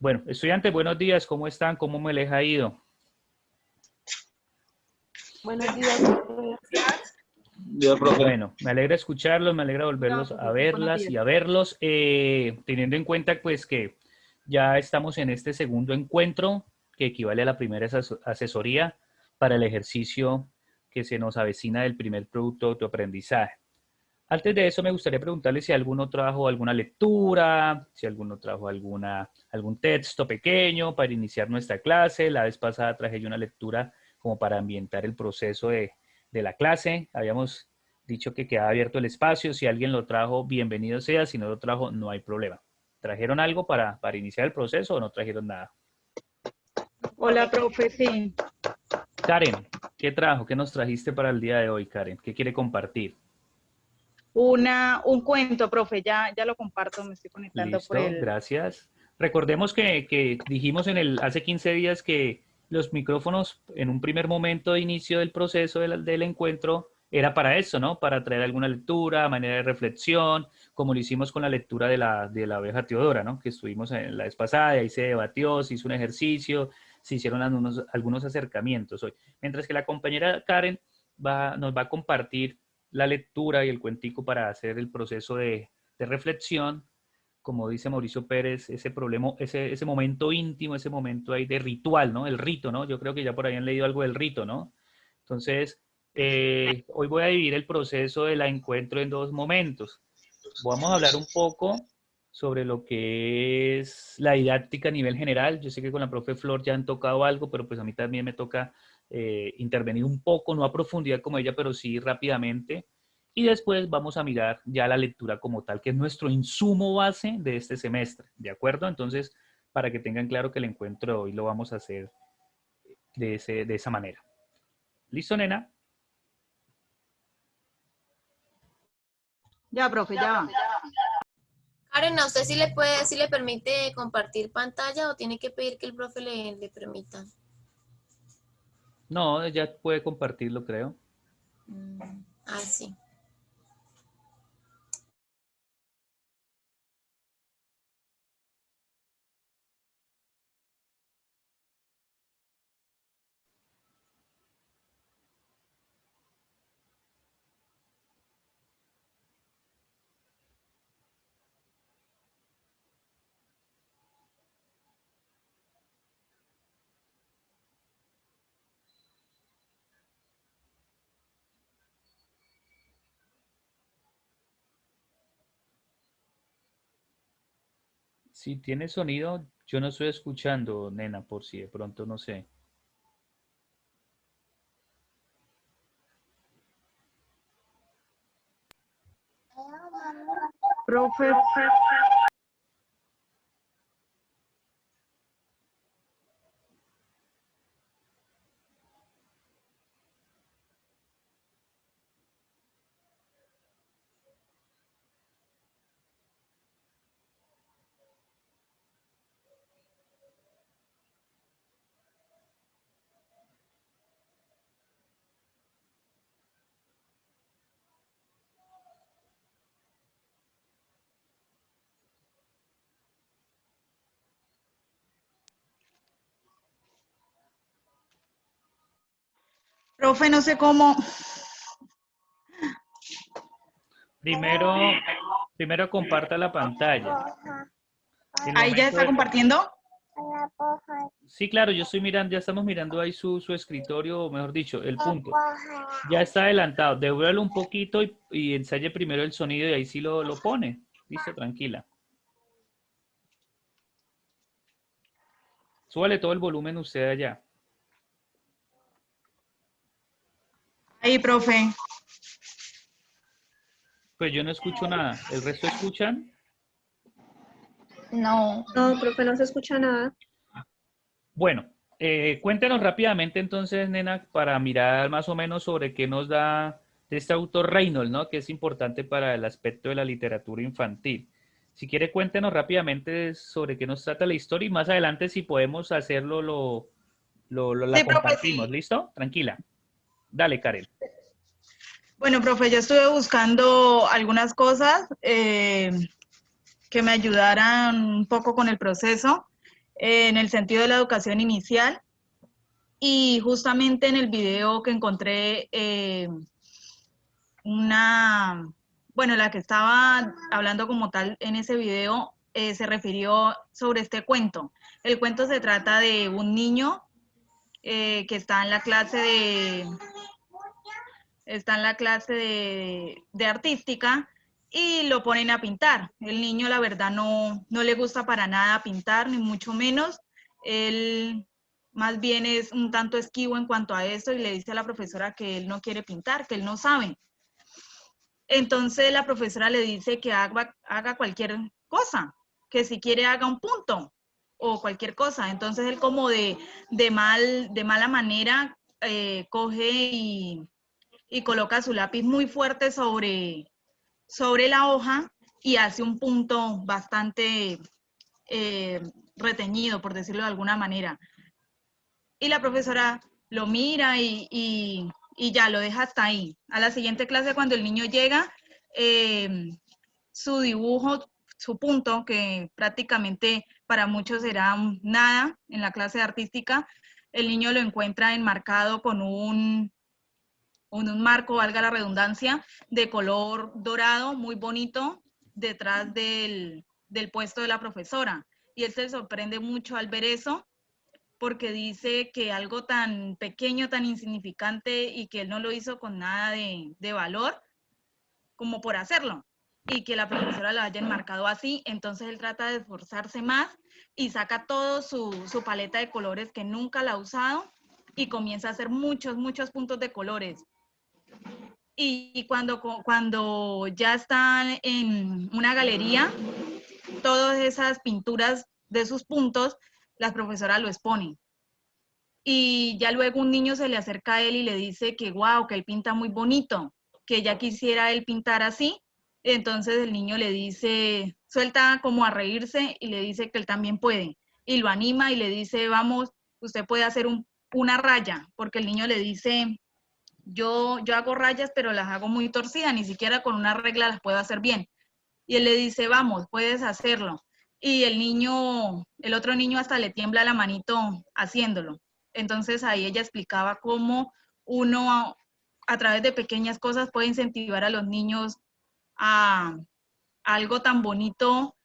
Bueno, estudiantes, buenos días, ¿cómo están? ¿Cómo me les ha ido? Buenos días, profe. Yo, profe. Bueno, me alegra escucharlos, me alegra volverlos a verlas y a verlos, teniendo en cuenta pues que ya estamos en este segundo encuentro que equivale a la primera asesoría para el ejercicio que se nos avecina del primer producto de autoaprendizaje. Antes de eso me gustaría preguntarles si alguno trajo alguna lectura, si alguno trajo algún texto pequeño para iniciar nuestra clase. La vez pasada traje yo una lectura como para ambientar el proceso de la clase. Habíamos dicho que quedaba abierto el espacio. Si alguien lo trajo, bienvenido sea. Si no lo trajo, no hay problema. ¿Trajeron algo para iniciar el proceso o no trajeron nada? Hola, profe, sí. Karen, ¿qué trajo? ¿Qué nos trajiste para el día de hoy, Karen? ¿Qué quiere compartir? Un cuento, profe, ya lo comparto, me estoy conectando por Listo, el... gracias. Recordemos que dijimos hace 15 días que los micrófonos en un primer momento de inicio del proceso del encuentro era para eso, ¿no? Para traer alguna lectura, manera de reflexión, como lo hicimos con la lectura de la abeja Teodora, ¿no? Que estuvimos en la vez pasada, y ahí se debatió, se hizo un ejercicio, se hicieron algunos acercamientos hoy. Mientras que la compañera Karen nos va a compartir la lectura y el cuentico para hacer el proceso de reflexión, como dice Mauricio Pérez, ese problema, ese momento íntimo, ese momento ahí de ritual, ¿no? El rito, ¿no? Yo creo que ya por ahí han leído algo del rito, ¿no? Entonces, hoy voy a dividir el proceso del encuentro en dos momentos. Vamos a hablar un poco sobre lo que es la didáctica a nivel general. Yo sé que con la profe Flor ya han tocado algo, pero pues a mí también me toca intervenir un poco, no a profundidad como ella, pero sí rápidamente. Y después vamos a mirar ya la lectura como tal, que es nuestro insumo base de este semestre, ¿de acuerdo? Entonces, para que tengan claro que el encuentro de hoy lo vamos a hacer de esa manera. ¿Listo, nena? Ya, profe, ya va. Karen, ¿a usted sí le permite compartir pantalla o tiene que pedir que el profe le permita? No, ya puede compartirlo, creo. Sí. Si tiene sonido, yo no estoy escuchando, nena, por si de pronto no sé. Profe, profe, no sé cómo. Primero comparta la pantalla. En el Ahí ya momento está de... compartiendo. Sí, claro, yo estoy mirando, ya estamos mirando ahí su escritorio, o mejor dicho, el punto. Ya está adelantado. Devuélvelo un poquito y ensaye primero el sonido y ahí sí lo pone. Listo, tranquila. Súbale todo el volumen usted allá. Ahí, profe. Pues yo no escucho nada. ¿El resto escuchan? No. No, profe, no se escucha nada. Bueno, cuéntenos rápidamente entonces, nena, para mirar más o menos sobre qué nos da de este autor Reynolds, ¿no? Que es importante para el aspecto de la literatura infantil. Si quiere, cuéntenos rápidamente sobre qué nos trata la historia y más adelante, si podemos hacerlo, la Sí, profe, compartimos. sí. ¿Listo? Tranquila. Dale, Karen. Bueno, profe, yo estuve buscando algunas cosas que me ayudaran un poco con el proceso. en el sentido de la educación inicial. Y justamente en el video que encontré, bueno, la que estaba hablando como tal en ese video, se refirió sobre este cuento. El cuento se trata de un niño que está en la clase de artística y lo ponen a pintar. El niño, la verdad, no le gusta para nada pintar, ni mucho menos. Él más bien es un tanto esquivo en cuanto a eso y le dice a la profesora que él no quiere pintar, que él no sabe. Entonces la profesora le dice que haga cualquier cosa, que si quiere haga un punto o cualquier cosa. Entonces él como de mala manera coge y coloca su lápiz muy fuerte sobre la hoja y hace un punto bastante reteñido, por decirlo de alguna manera. Y la profesora lo mira y ya lo deja hasta ahí. A la siguiente clase, cuando el niño llega, su dibujo, su punto, que prácticamente para muchos será nada en la clase de artística, el niño lo encuentra enmarcado con un marco, valga la redundancia, de color dorado, muy bonito, detrás del puesto de la profesora. Y él se sorprende mucho al ver eso, porque dice que algo tan pequeño, tan insignificante, y que él no lo hizo con nada de valor, como por hacerlo, y que la profesora lo haya enmarcado así. Entonces él trata de esforzarse más y saca todo su paleta de colores que nunca la ha usado y comienza a hacer muchos puntos de colores. Y cuando ya están en una galería, todas esas pinturas de sus puntos, las profesoras lo exponen. Y ya luego un niño se le acerca a él y le dice que wow, que él pinta muy bonito, que ya quisiera él pintar así. Entonces el niño le dice, suelta como a reírse y le dice que él también puede. Y lo anima y le dice, vamos, usted puede hacer una raya, porque el niño le dice, yo hago rayas, pero las hago muy torcidas, ni siquiera con una regla las puedo hacer bien. Y él le dice, vamos, puedes hacerlo. Y el otro niño hasta le tiembla la manito haciéndolo. Entonces ahí ella explicaba cómo uno a través de pequeñas cosas puede incentivar a los niños a algo tan bonito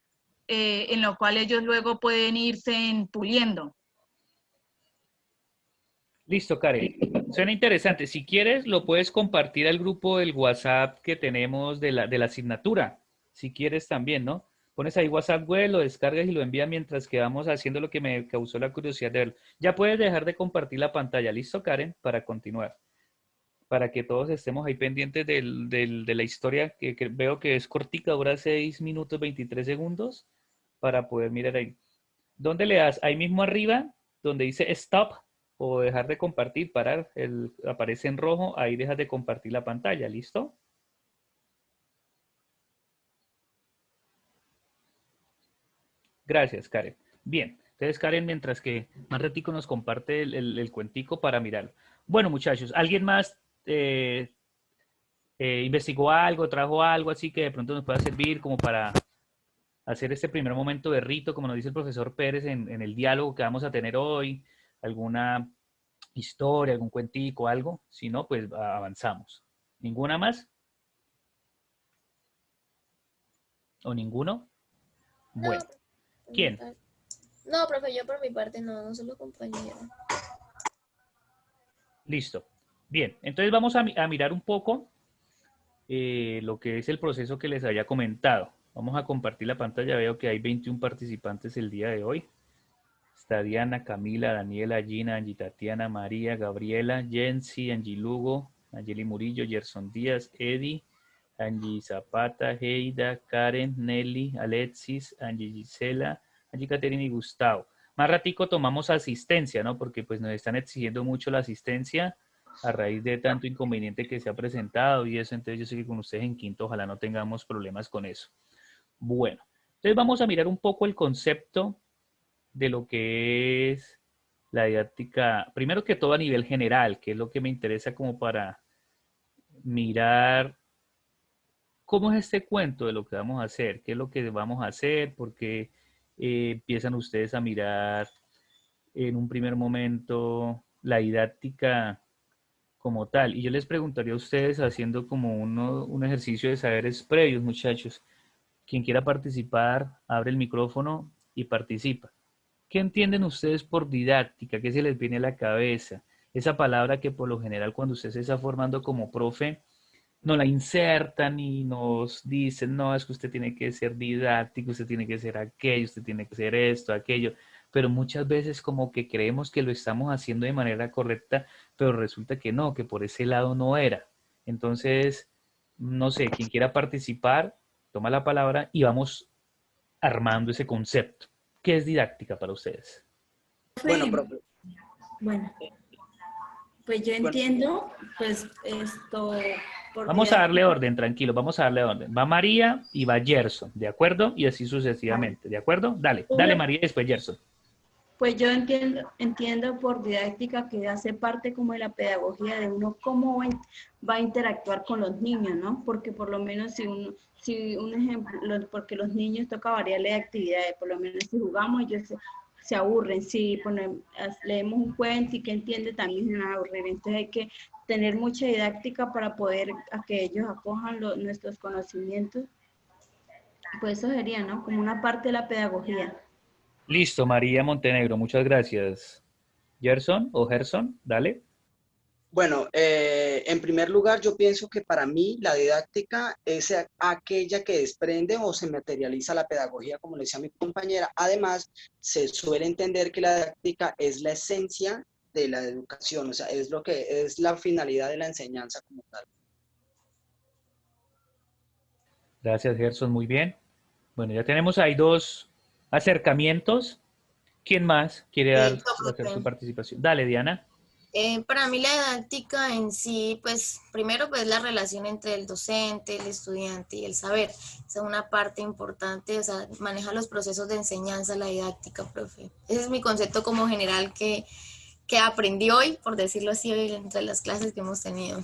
en lo cual ellos luego pueden irse puliendo. Listo, Karen. Suena interesante. Si quieres, lo puedes compartir al grupo del WhatsApp que tenemos de la asignatura. Si quieres también, ¿no? Pones ahí WhatsApp web, lo descargas y lo envías mientras que vamos haciendo lo que me causó la curiosidad de verlo. Ya puedes dejar de compartir la pantalla. ¿Listo, Karen? Para continuar. Para que todos estemos ahí pendientes de la historia que veo que es cortica, dura 6 minutos 23 segundos para poder mirar ahí. ¿Dónde le das? Ahí mismo arriba, donde dice stop o dejar de compartir, parar, aparece en rojo, ahí dejas de compartir la pantalla, ¿listo? Gracias, Karen. Bien, entonces Karen, mientras que más ratico nos comparte el cuentico para mirarlo. Bueno, muchachos, ¿alguien más investigó algo, trajo algo así que de pronto nos pueda servir como para hacer este primer momento de rito, como nos dice el profesor Pérez en el diálogo que vamos a tener hoy? ¿Alguna historia, algún cuentico, algo? Si no, pues avanzamos. ¿Ninguna más? ¿O ninguno? Bueno, ¿quién? No, profe, yo por mi parte no solo compañero. Listo. Bien, entonces vamos a mirar un poco lo que es el proceso que les había comentado. Vamos a compartir la pantalla. Veo que hay 21 participantes el día de hoy. Está Diana, Camila, Daniela, Gina, Angie, Tatiana, María, Gabriela, Jensi, Angie Lugo, Angeli Murillo, Gerson Díaz, Eddie, Angie Zapata, Heida, Karen, Nelly, Alexis, Angie Gisela, Angie Caterina y Gustavo. Más ratico tomamos asistencia, ¿no? Porque pues nos están exigiendo mucho la asistencia a raíz de tanto inconveniente que se ha presentado y eso. Entonces yo sé que con ustedes en quinto ojalá no tengamos problemas con eso. Bueno, entonces vamos a mirar un poco el concepto de lo que es la didáctica, primero que todo a nivel general, que es lo que me interesa como para mirar cómo es este cuento de lo que vamos a hacer, qué es lo que vamos a hacer, porque empiezan ustedes a mirar en un primer momento la didáctica como tal. Y yo les preguntaría a ustedes, haciendo como un ejercicio de saberes previos, muchachos. Quien quiera participar, abre el micrófono y participa. ¿Qué entienden ustedes por didáctica? ¿Qué se les viene a la cabeza? Esa palabra que por lo general cuando usted se está formando como profe, nos la insertan y nos dicen, no, es que usted tiene que ser didáctico, usted tiene que ser aquello, usted tiene que ser esto, aquello. Pero muchas veces como que creemos que lo estamos haciendo de manera correcta, pero resulta que no, que por ese lado no era. Entonces, no sé, quien quiera participar, toma la palabra y vamos armando ese concepto. ¿Qué es didáctica para ustedes? Bueno, profe. Bueno, pues yo Bueno, entiendo, pues esto, por Vamos a darle didáctica, orden, tranquilo, vamos a darle orden. Va María y va Gerson, ¿de acuerdo? Y así sucesivamente, ¿de acuerdo? Dale, dale María y después Gerson. pues yo entiendo por didáctica que hace parte como de la pedagogía de uno cómo va a interactuar con los niños, ¿no? Porque por lo menos si un ejemplo, porque los niños toca variarle de actividades, por lo menos si jugamos ellos se aburren, si leemos un cuento y que entiende también se van a aburrir, entonces hay que tener mucha didáctica para poder a que ellos acojan nuestros conocimientos, pues eso sería, ¿no? Como una parte de la pedagogía. Listo, María Montenegro, muchas gracias. Gerson o Gerson, dale. bueno, en primer lugar, yo pienso que para mí la didáctica es aquella que desprende o se materializa la pedagogía, como le decía mi compañera. Además, se suele entender que la didáctica es la esencia de la educación, o sea, es lo que es la finalidad de la enseñanza como tal. Gracias, Gerson, muy bien. Bueno, ya tenemos ahí dos acercamientos. ¿Quién más quiere hacer su participación? Dale, Diana. Para mí la didáctica en sí, pues primero pues la relación entre el docente, el estudiante y el saber. Esa es una parte importante, o sea, maneja los procesos de enseñanza, la didáctica, profe. Ese es mi concepto como general que aprendí hoy, por decirlo así, entre las clases que hemos tenido.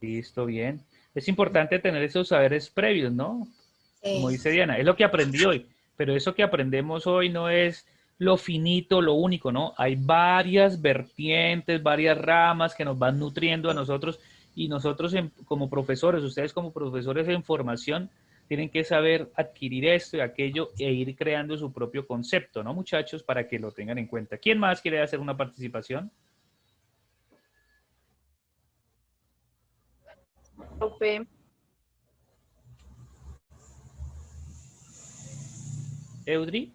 Listo, bien. Es importante tener esos saberes previos, ¿no? Como Sí. dice Diana, es lo que aprendí hoy, pero eso que aprendemos hoy no es lo finito, lo único, ¿no? Hay varias vertientes, varias ramas que nos van nutriendo a nosotros y nosotros como profesores, ustedes como profesores en formación, tienen que saber adquirir esto y aquello e ir creando su propio concepto, ¿no, muchachos? Para que lo tengan en cuenta. ¿Quién más quiere hacer una participación? Profe, ¿Eudri?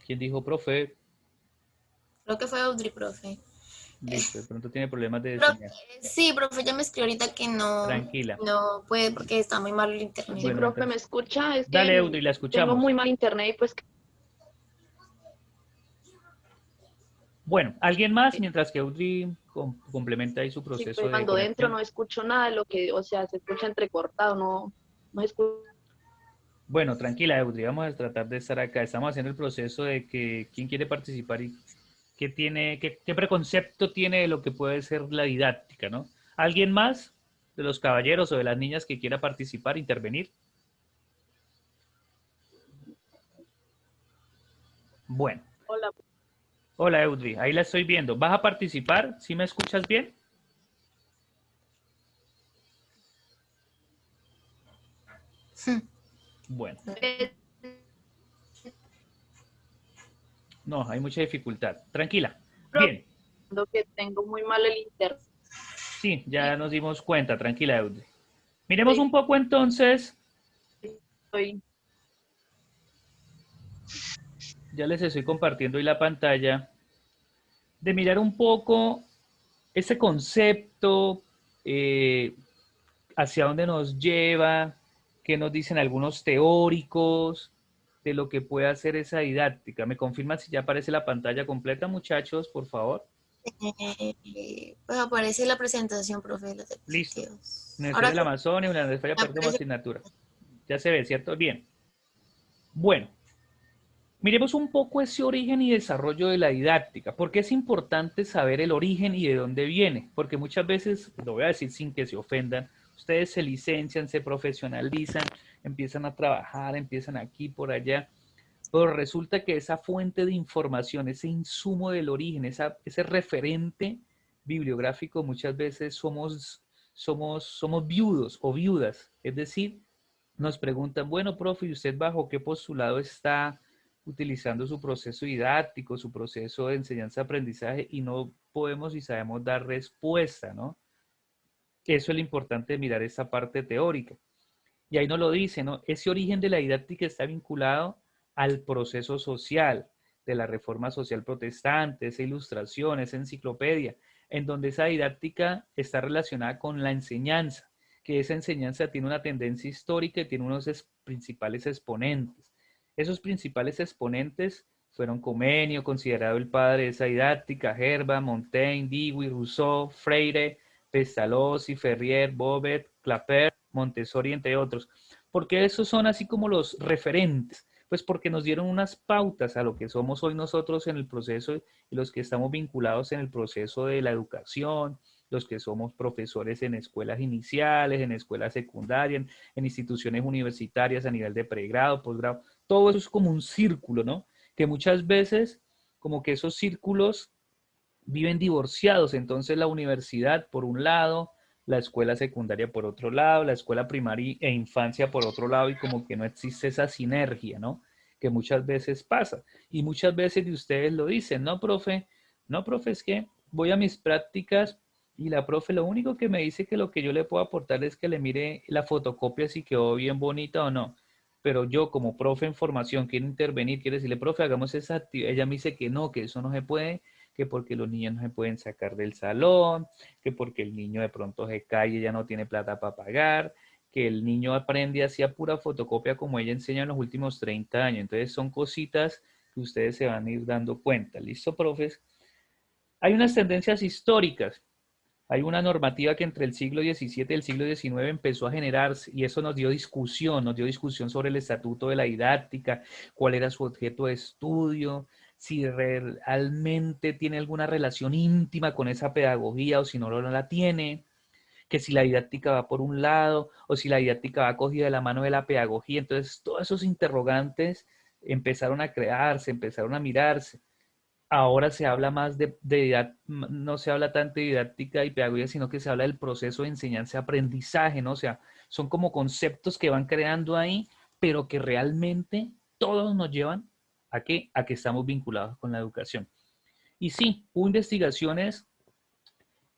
¿Quién dijo profe? Creo que fue Audrey, profe. Listo, de pronto tiene problemas de Profe, señal. sí, profe, ya me escribió ahorita que Tranquila. no puede porque está muy mal el internet. sí, Bueno, profe, ¿me entonces, escucha? Es dale, que Eudri, la tengo escuchamos. muy mal internet y pues Bueno, ¿alguien más? Mientras que Eudri complementa ahí su sí, proceso pues, de cuando entro no conexión. escucho nada de lo que, o sea, se escucha entrecortado, no escucho. Bueno, tranquila, Eudri, vamos a tratar de estar acá. Estamos haciendo el proceso de que quién quiere participar y qué preconcepto tiene de lo que puede ser la didáctica, ¿no? ¿Alguien más de los caballeros o de las niñas que quiera participar, intervenir? Bueno. Hola. Hola, Eudri, ahí la estoy viendo. ¿Vas a participar? ¿Sí me escuchas bien? Bueno. No, hay mucha dificultad. Tranquila. Bien. Que tengo muy mal el internet. Sí, ya nos dimos cuenta. Tranquila, Eudri. Miremos un poco entonces. Ya les estoy compartiendo hoy la pantalla. De mirar un poco ese concepto, hacia dónde nos lleva, qué nos dicen algunos teóricos de lo que puede hacer esa didáctica. ¿Me confirman si ya aparece la pantalla completa, muchachos, por favor? Pues aparece la presentación, profe, de los Listo. diapositivos. Universidad Ahora del Amazonas, una de falla perdón, aparece. asignatura. Ya se ve, ¿cierto? Bien. Bueno, miremos un poco ese origen y desarrollo de la didáctica. ¿Por qué es importante saber el origen y de dónde viene? Porque muchas veces, lo voy a decir sin que se ofendan, Ustedes se licencian, se profesionalizan, empiezan a trabajar, empiezan aquí, por allá, pero resulta que esa fuente de información, ese insumo del origen, ese referente bibliográfico, muchas veces somos viudos o viudas. Es decir, nos preguntan, bueno, profe, ¿y usted bajo qué postulado está utilizando su proceso didáctico, su proceso de enseñanza-aprendizaje? Y no podemos y sabemos dar respuesta, ¿no? Eso es lo importante de mirar esta parte teórica. Y ahí nos lo dice, ¿no? Ese origen de la didáctica está vinculado al proceso social de la reforma social protestante, esa ilustración, esa enciclopedia, en donde esa didáctica está relacionada con la enseñanza, que esa enseñanza tiene una tendencia histórica y tiene unos principales exponentes. Esos principales exponentes fueron Comenio, considerado el padre de esa didáctica, Herba, Montaigne, Dewey, Rousseau, Freire, Pestalozzi, Ferrier, Bobet, Clapert, Montessori, entre otros. ¿Por qué esos son así como los referentes? Pues porque nos dieron unas pautas a lo que somos hoy nosotros en el proceso y los que estamos vinculados en el proceso de la educación, los que somos profesores en escuelas iniciales, en escuelas secundarias, en instituciones universitarias a nivel de pregrado, posgrado. Todo eso es como un círculo, ¿no? Que muchas veces como que esos círculos viven divorciados, entonces la universidad por un lado, la escuela secundaria por otro lado, la escuela primaria e infancia por otro lado, y como que no existe esa sinergia, ¿no? Que muchas veces pasa. Y muchas veces de ustedes lo dicen, no, profe, es que voy a mis prácticas y la profe lo único que me dice que lo que yo le puedo aportar es que le mire la fotocopia si quedó bien bonita o no. Pero yo como profe en formación quiero intervenir, quiero decirle, profe, hagamos esa actividad. Ella me dice que no, que eso no se puede, que porque los niños no se pueden sacar del salón, que porque el niño de pronto se cae y ya no tiene plata para pagar, que el niño aprende así a pura fotocopia como ella enseña en los últimos 30 años. Entonces son cositas que ustedes se van a ir dando cuenta. ¿Listo, profes? Hay unas tendencias históricas. Hay una normativa que entre el siglo XVII y el siglo XIX empezó a generarse y eso nos dio discusión sobre el estatuto de la didáctica, cuál era su objeto de estudio, si realmente tiene alguna relación íntima con esa pedagogía o si no la tiene, que si la didáctica va por un lado o si la didáctica va cogida de la mano de la pedagogía. Entonces, todos esos interrogantes empezaron a crearse, empezaron a mirarse. Ahora se habla más no se habla tanto de didáctica y pedagogía, sino que se habla del proceso de enseñanza-aprendizaje, ¿no? O sea, son como conceptos que van creando ahí, pero que realmente todos nos llevan ¿a qué? A que estamos vinculados con la educación. Y sí, hubo investigaciones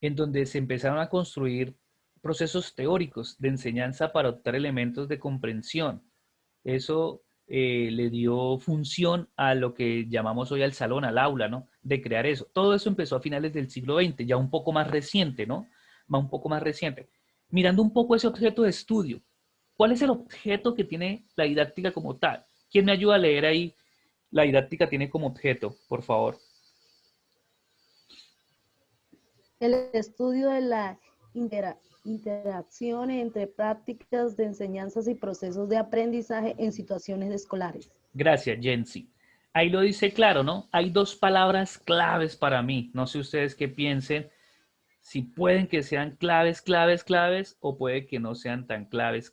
en donde se empezaron a construir procesos teóricos de enseñanza para adoptar elementos de comprensión. Eso le dio función a lo que llamamos hoy al salón, al aula, ¿no? De crear eso. Todo eso empezó a finales del siglo XX, ya un poco más reciente, ¿no? Un poco más reciente. Mirando un poco ese objeto de estudio, ¿cuál es el objeto que tiene la didáctica como tal? ¿Quién me ayuda a leer ahí? La didáctica tiene como objeto, por favor. El estudio de la interacción entre prácticas de enseñanzas y procesos de aprendizaje en situaciones escolares. Gracias, Jensi. Ahí lo dice claro, ¿no? Hay dos palabras claves para mí. No sé ustedes qué piensen. Si pueden que sean claves, o puede que no sean tan claves.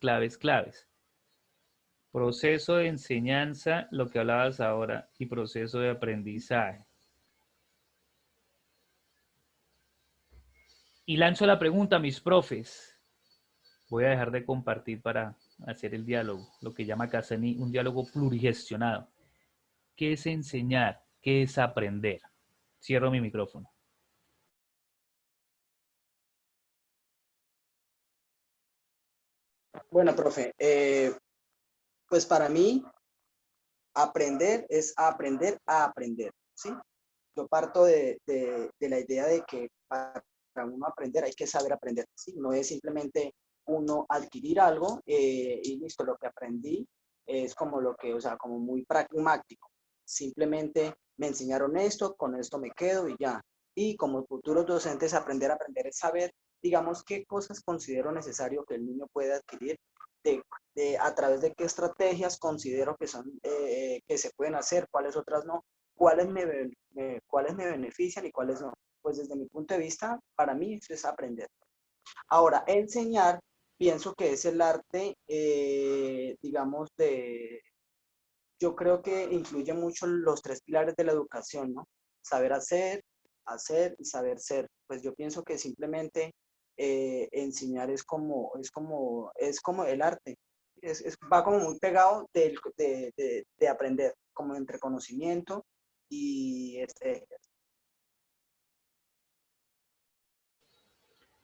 Proceso de enseñanza, lo que hablabas ahora, y proceso de aprendizaje. Y lanzo la pregunta a mis profes. Voy a dejar de compartir para hacer el diálogo, lo que llama Casani un diálogo plurigestionado. ¿Qué es enseñar? ¿Qué es aprender? Cierro mi micrófono. Bueno, profe, pues para mí aprender es aprender a aprender, ¿sí? Yo parto de la idea de que para uno aprender hay que saber aprender, ¿sí? No es simplemente uno adquirir algo y listo, lo que aprendí es como lo que, o sea, como muy pragmático. Simplemente me enseñaron esto, con esto me quedo y ya. Y como futuros docentes, aprender a aprender es saber, digamos, qué cosas considero necesario que el niño pueda adquirir, a través de qué estrategias considero que son, que se pueden hacer, cuáles otras no, cuáles me benefician y cuáles no. Pues desde mi punto de vista, para mí eso es aprender. Ahora, enseñar pienso que es el arte, digamos, yo creo que incluye mucho los tres pilares de la educación, ¿no? Saber hacer y saber ser. Pues yo pienso que simplemente enseñar es como el arte. Va como muy pegado de aprender, como entre conocimiento y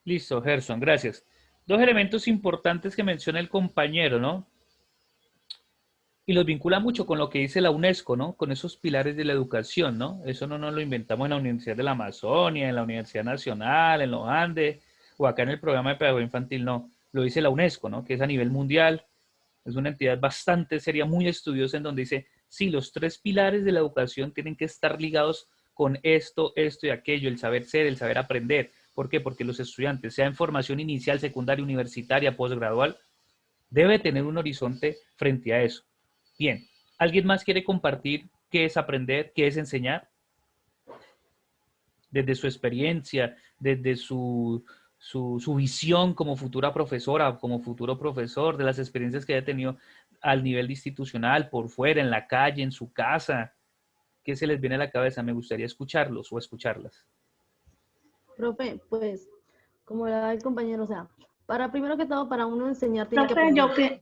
Listo, Gerson, gracias. Dos elementos importantes que menciona el compañero, ¿no? Y los vincula mucho con lo que dice la UNESCO, ¿no? Con esos pilares de la educación, ¿no? Eso no nos lo inventamos en la Universidad de la Amazonia, en la Universidad Nacional, en los Andes, o acá en el programa de pedagogía infantil, no. Lo dice la UNESCO, ¿no? Que es a nivel mundial. Es una entidad bastante seria, muy estudiosa, en donde dice, sí, los tres pilares de la educación tienen que estar ligados con esto, esto y aquello, el saber ser, el saber aprender. ¿Por qué? Porque los estudiantes, sea en formación inicial, secundaria, universitaria, postgradual, debe tener un horizonte frente a eso. Bien, ¿alguien más quiere compartir qué es aprender, qué es enseñar? Desde su experiencia, desde su visión como futura profesora, como futuro profesor, de las experiencias que haya tenido al nivel institucional, por fuera, en la calle, en su casa. ¿Qué se les viene a la cabeza? Me gustaría escucharlos o escucharlas. Profe, pues, como era el compañero, o sea, para primero que todo, para uno enseñar, tiene que Profe, aprender. yo que...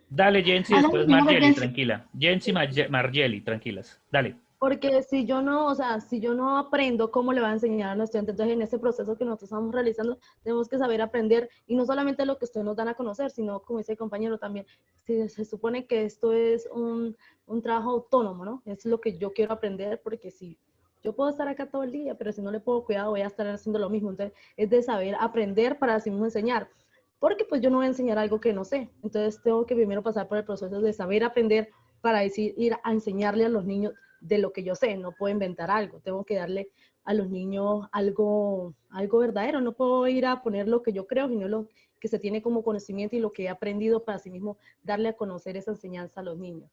Dale, Jensi, Ah, no, después yo lo que Margeli, pienso. tranquila. Jensi, Margeli, tranquilas. Dale. Porque si yo no, o sea, si yo no aprendo, ¿cómo le va a enseñar a los estudiantes? Entonces, en ese proceso que nosotros estamos realizando, tenemos que saber aprender, y no solamente lo que ustedes nos dan a conocer, sino, como dice el compañero también, si se supone que esto es un trabajo autónomo, ¿no? Es lo que yo quiero aprender, porque si yo puedo estar acá todo el día, pero si no le pongo cuidado, voy a estar haciendo lo mismo. Entonces, es de saber aprender para así mismo enseñar. Porque pues yo no voy a enseñar algo que no sé. Entonces, tengo que primero pasar por el proceso de saber aprender para decir, ir a enseñarle a los niños de lo que yo sé. No puedo inventar algo, tengo que darle a los niños algo verdadero. No puedo ir a poner lo que yo creo, sino lo que se tiene como conocimiento y lo que he aprendido para sí mismo darle a conocer esa enseñanza a los niños.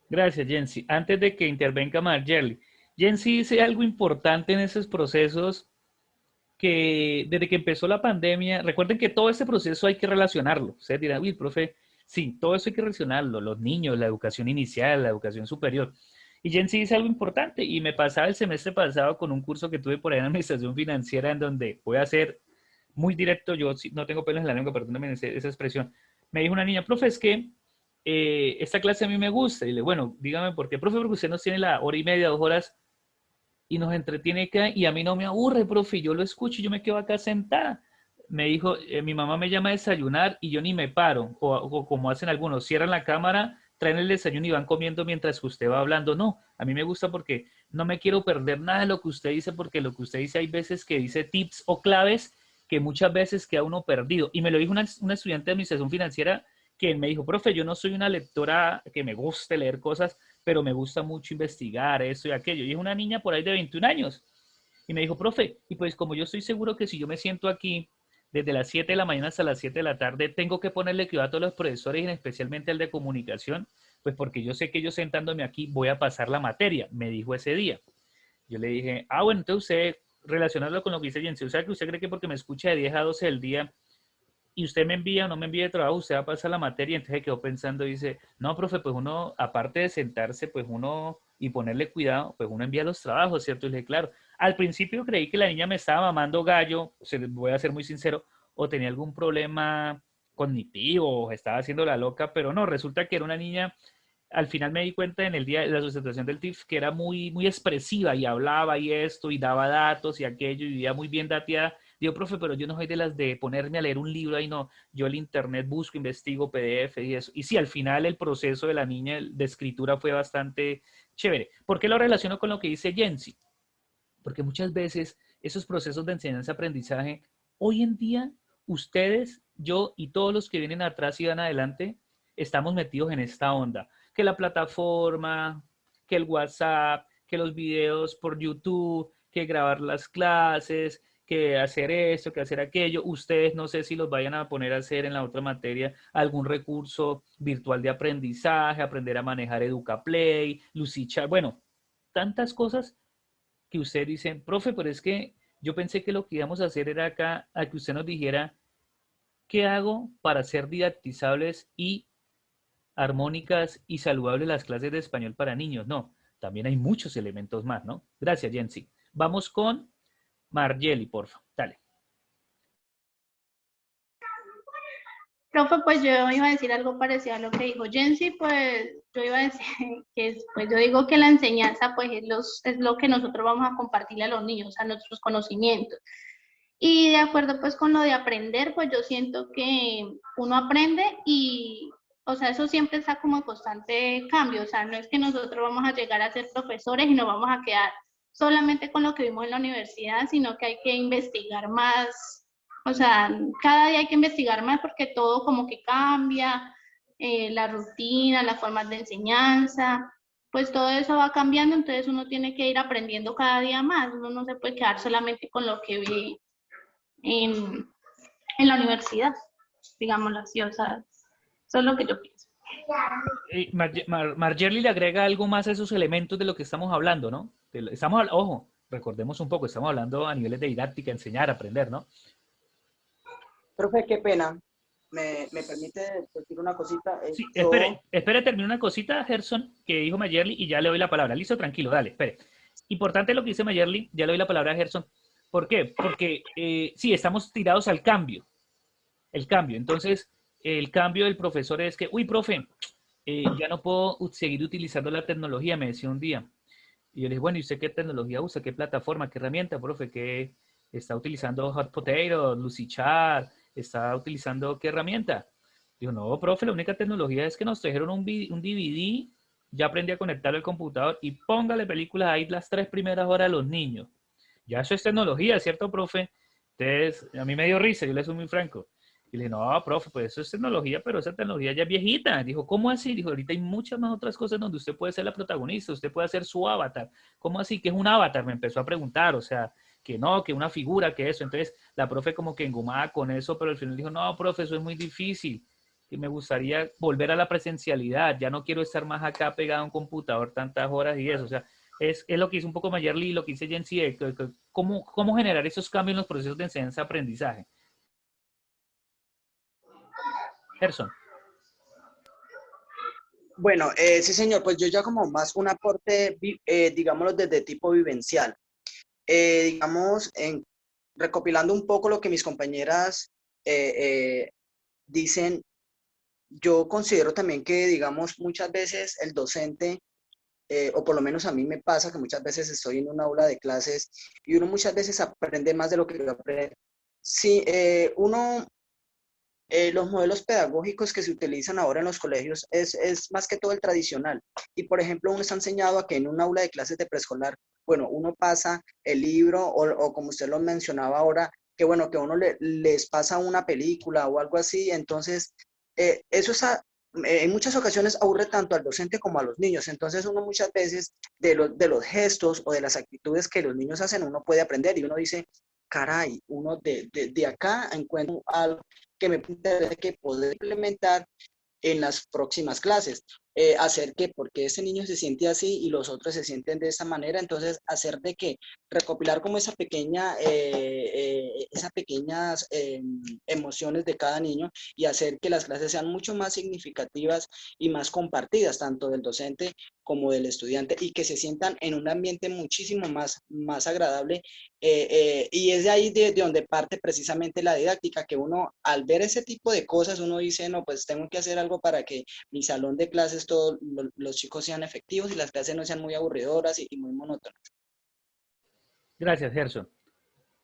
Gracias, Jensi. Antes de que intervenga Margeli, Jensi dice algo importante en esos procesos que desde que empezó la pandemia, recuerden que todo este proceso hay que relacionarlo. Ustedes dirán, uy, profe, sí, todo eso hay que relacionarlo, los niños, la educación inicial, la educación superior. Y Jensi dice algo importante, y me pasaba el semestre pasado con un curso que tuve por ahí en administración financiera, en donde voy a ser muy directo, yo no tengo pelos en la lengua, perdóname esa expresión. Me dijo una niña, profe, es que esta clase a mí me gusta. Y le, bueno, dígame por qué, profe, porque usted nos tiene la hora y media, 2 horas y nos entretiene acá y a mí no me aburre, profe, yo lo escucho y yo me quedo acá sentada. Me dijo, mi mamá me llama a desayunar y yo ni me paro, o como hacen algunos, cierran la cámara, traen el desayuno y van comiendo mientras que usted va hablando. No, a mí me gusta porque no me quiero perder nada de lo que usted dice, porque lo que usted dice hay veces que dice tips o claves que muchas veces queda uno perdido. Y me lo dijo una estudiante de administración financiera que me dijo, profe, yo no soy una lectora que me guste leer cosas, pero me gusta mucho investigar esto y aquello. Y es una niña por ahí de 21 años. Y me dijo, profe, y pues como yo estoy seguro que si yo me siento aquí desde las 7 de la mañana hasta las 7 de la tarde, tengo que ponerle cuidado a todos los profesores, y especialmente al de comunicación, pues porque yo sé que yo sentándome aquí voy a pasar la materia, me dijo ese día. Yo le dije, bueno, entonces usted, relacionarlo con lo que dice Jensi, o sea que usted cree que porque me escucha de 10 a 12 del día y usted me envía o no me envía de trabajo, usted va a pasar la materia. Entonces quedó pensando y dice, no, profe, pues uno, aparte de sentarse, pues uno, y ponerle cuidado, pues uno envía los trabajos, ¿cierto? Y le dije, claro, al principio creí que la niña me estaba mamando gallo, se les voy a ser muy sincero, o tenía algún problema cognitivo, o estaba haciendo la loca, pero no, resulta que era una niña. Al final me di cuenta en el día de la presentación del TIF que era muy, muy expresiva y hablaba y esto y daba datos y aquello y vivía muy bien dateada. Digo, profe, pero yo no soy de las de ponerme a leer un libro, ahí no. Yo el internet busco, investigo PDF y eso. Y sí, al final el proceso de la niña de escritura fue bastante chévere. ¿Por qué lo relaciono con lo que dice Jensi? Porque muchas veces esos procesos de enseñanza-aprendizaje, hoy en día, ustedes, yo y todos los que vienen atrás y van adelante, estamos metidos en esta onda. Que la plataforma, que el WhatsApp, que los videos por YouTube, que grabar las clases, que hacer esto, que hacer aquello. Ustedes no sé si los vayan a poner a hacer en la otra materia algún recurso virtual de aprendizaje, aprender a manejar EducaPlay, Lucicha, bueno, tantas cosas que usted dice, profe, pero es que yo pensé que lo que íbamos a hacer era acá, a que usted nos dijera, ¿qué hago para hacer didactizables y armónicas y saludables las clases de español para niños? No, también hay muchos elementos más, ¿no? Gracias, Jensi. Vamos con Margeli, porfa. Dale. Profe, pues yo iba a decir algo parecido a lo que dijo Jensi, pues yo iba a decir que pues yo digo que la enseñanza pues es lo que nosotros vamos a compartirle a los niños, o sea, nuestros conocimientos. Y de acuerdo pues con lo de aprender, pues yo siento que uno aprende y, o sea, eso siempre está como en constante cambio, o sea, no es que nosotros vamos a llegar a ser profesores y nos vamos a quedar solamente con lo que vimos en la universidad, sino que hay que investigar más. O sea, cada día hay que investigar más porque todo como que cambia, la rutina, las formas de enseñanza, pues todo eso va cambiando, entonces uno tiene que ir aprendiendo cada día más, uno no se puede quedar solamente con lo que ve en la universidad, digámoslo así, o sea, eso es lo que yo pienso. Margeli le agrega algo más a esos elementos de lo que estamos hablando, ¿no? Ojo, recordemos un poco, estamos hablando a niveles de didáctica, enseñar, aprender, ¿no? Profe, qué pena. ¿Me permite decir una cosita? Sí, espere, termino una cosita, Gerson, que dijo Mayerly, y ya le doy la palabra. Listo, tranquilo, dale, espere. Importante lo que dice Mayerly, ya le doy la palabra a Gerson. ¿Por qué? Porque sí, estamos tirados al cambio. El cambio. Entonces, el cambio del profesor es que, uy, profe, ya no puedo seguir utilizando la tecnología, me decía un día. Y yo le dije, bueno, ¿y usted qué tecnología usa? ¿Qué plataforma? ¿Qué herramienta, profe? ¿Qué está utilizando? Hot Potato, Lucidchart, ¿está utilizando qué herramienta? Digo, no, profe, la única tecnología es que nos trajeron un DVD, ya aprendí a conectarlo al computador y póngale películas ahí las 3 primeras horas a los niños. Ya eso es tecnología, ¿cierto, profe? Entonces, a mí me dio risa, yo le soy muy franco. Y le dije, no, profe, pues eso es tecnología, pero esa tecnología ya es viejita. Dijo, ¿cómo así? Dijo, ahorita hay muchas más otras cosas donde usted puede ser la protagonista, usted puede hacer su avatar. ¿Cómo así? ¿Qué es un avatar? Me empezó a preguntar, o sea, que no, que una figura, que eso. Entonces, la profe como que engomaba con eso, pero al final dijo, no, profe, eso es muy difícil. Que me gustaría volver a la presencialidad, ya no quiero estar más acá pegado a un computador tantas horas y eso. O sea, es lo que hizo un poco Mayerly y lo que dice Jensi, cómo generar esos cambios en los procesos de enseñanza-aprendizaje. Gerson. Bueno, sí señor, pues yo ya como más un aporte, digámoslo, desde tipo vivencial. Digamos, recopilando un poco lo que mis compañeras dicen, yo considero también que, digamos, muchas veces el docente, o por lo menos a mí me pasa que muchas veces estoy en un aula de clases y uno muchas veces aprende más de lo que aprende. Sí, los modelos pedagógicos que se utilizan ahora en los colegios es más que todo el tradicional. Y, por ejemplo, uno está enseñado a que en un aula de clases de preescolar, bueno, uno pasa el libro o como usted lo mencionaba ahora, que bueno, que uno les pasa una película o algo así. Entonces, eso en muchas ocasiones aburre tanto al docente como a los niños. Entonces, uno muchas veces de los gestos o de las actitudes que los niños hacen, uno puede aprender y uno dice, caray, uno de acá encuentro algo que me interesa que poder implementar en las próximas clases. Hacer que, porque ese niño se siente así y los otros se sienten de esa manera, entonces hacer de que recopilar como esas pequeñas emociones de cada niño y hacer que las clases sean mucho más significativas y más compartidas, tanto del docente como del estudiante, y que se sientan en un ambiente muchísimo más agradable. Y es de ahí de donde parte precisamente la didáctica, que uno al ver ese tipo de cosas, uno dice, no, pues tengo que hacer algo para que mi salón de clases, todos los chicos sean efectivos y las clases no sean muy aburridoras y muy monótonas. Gracias, Gerson.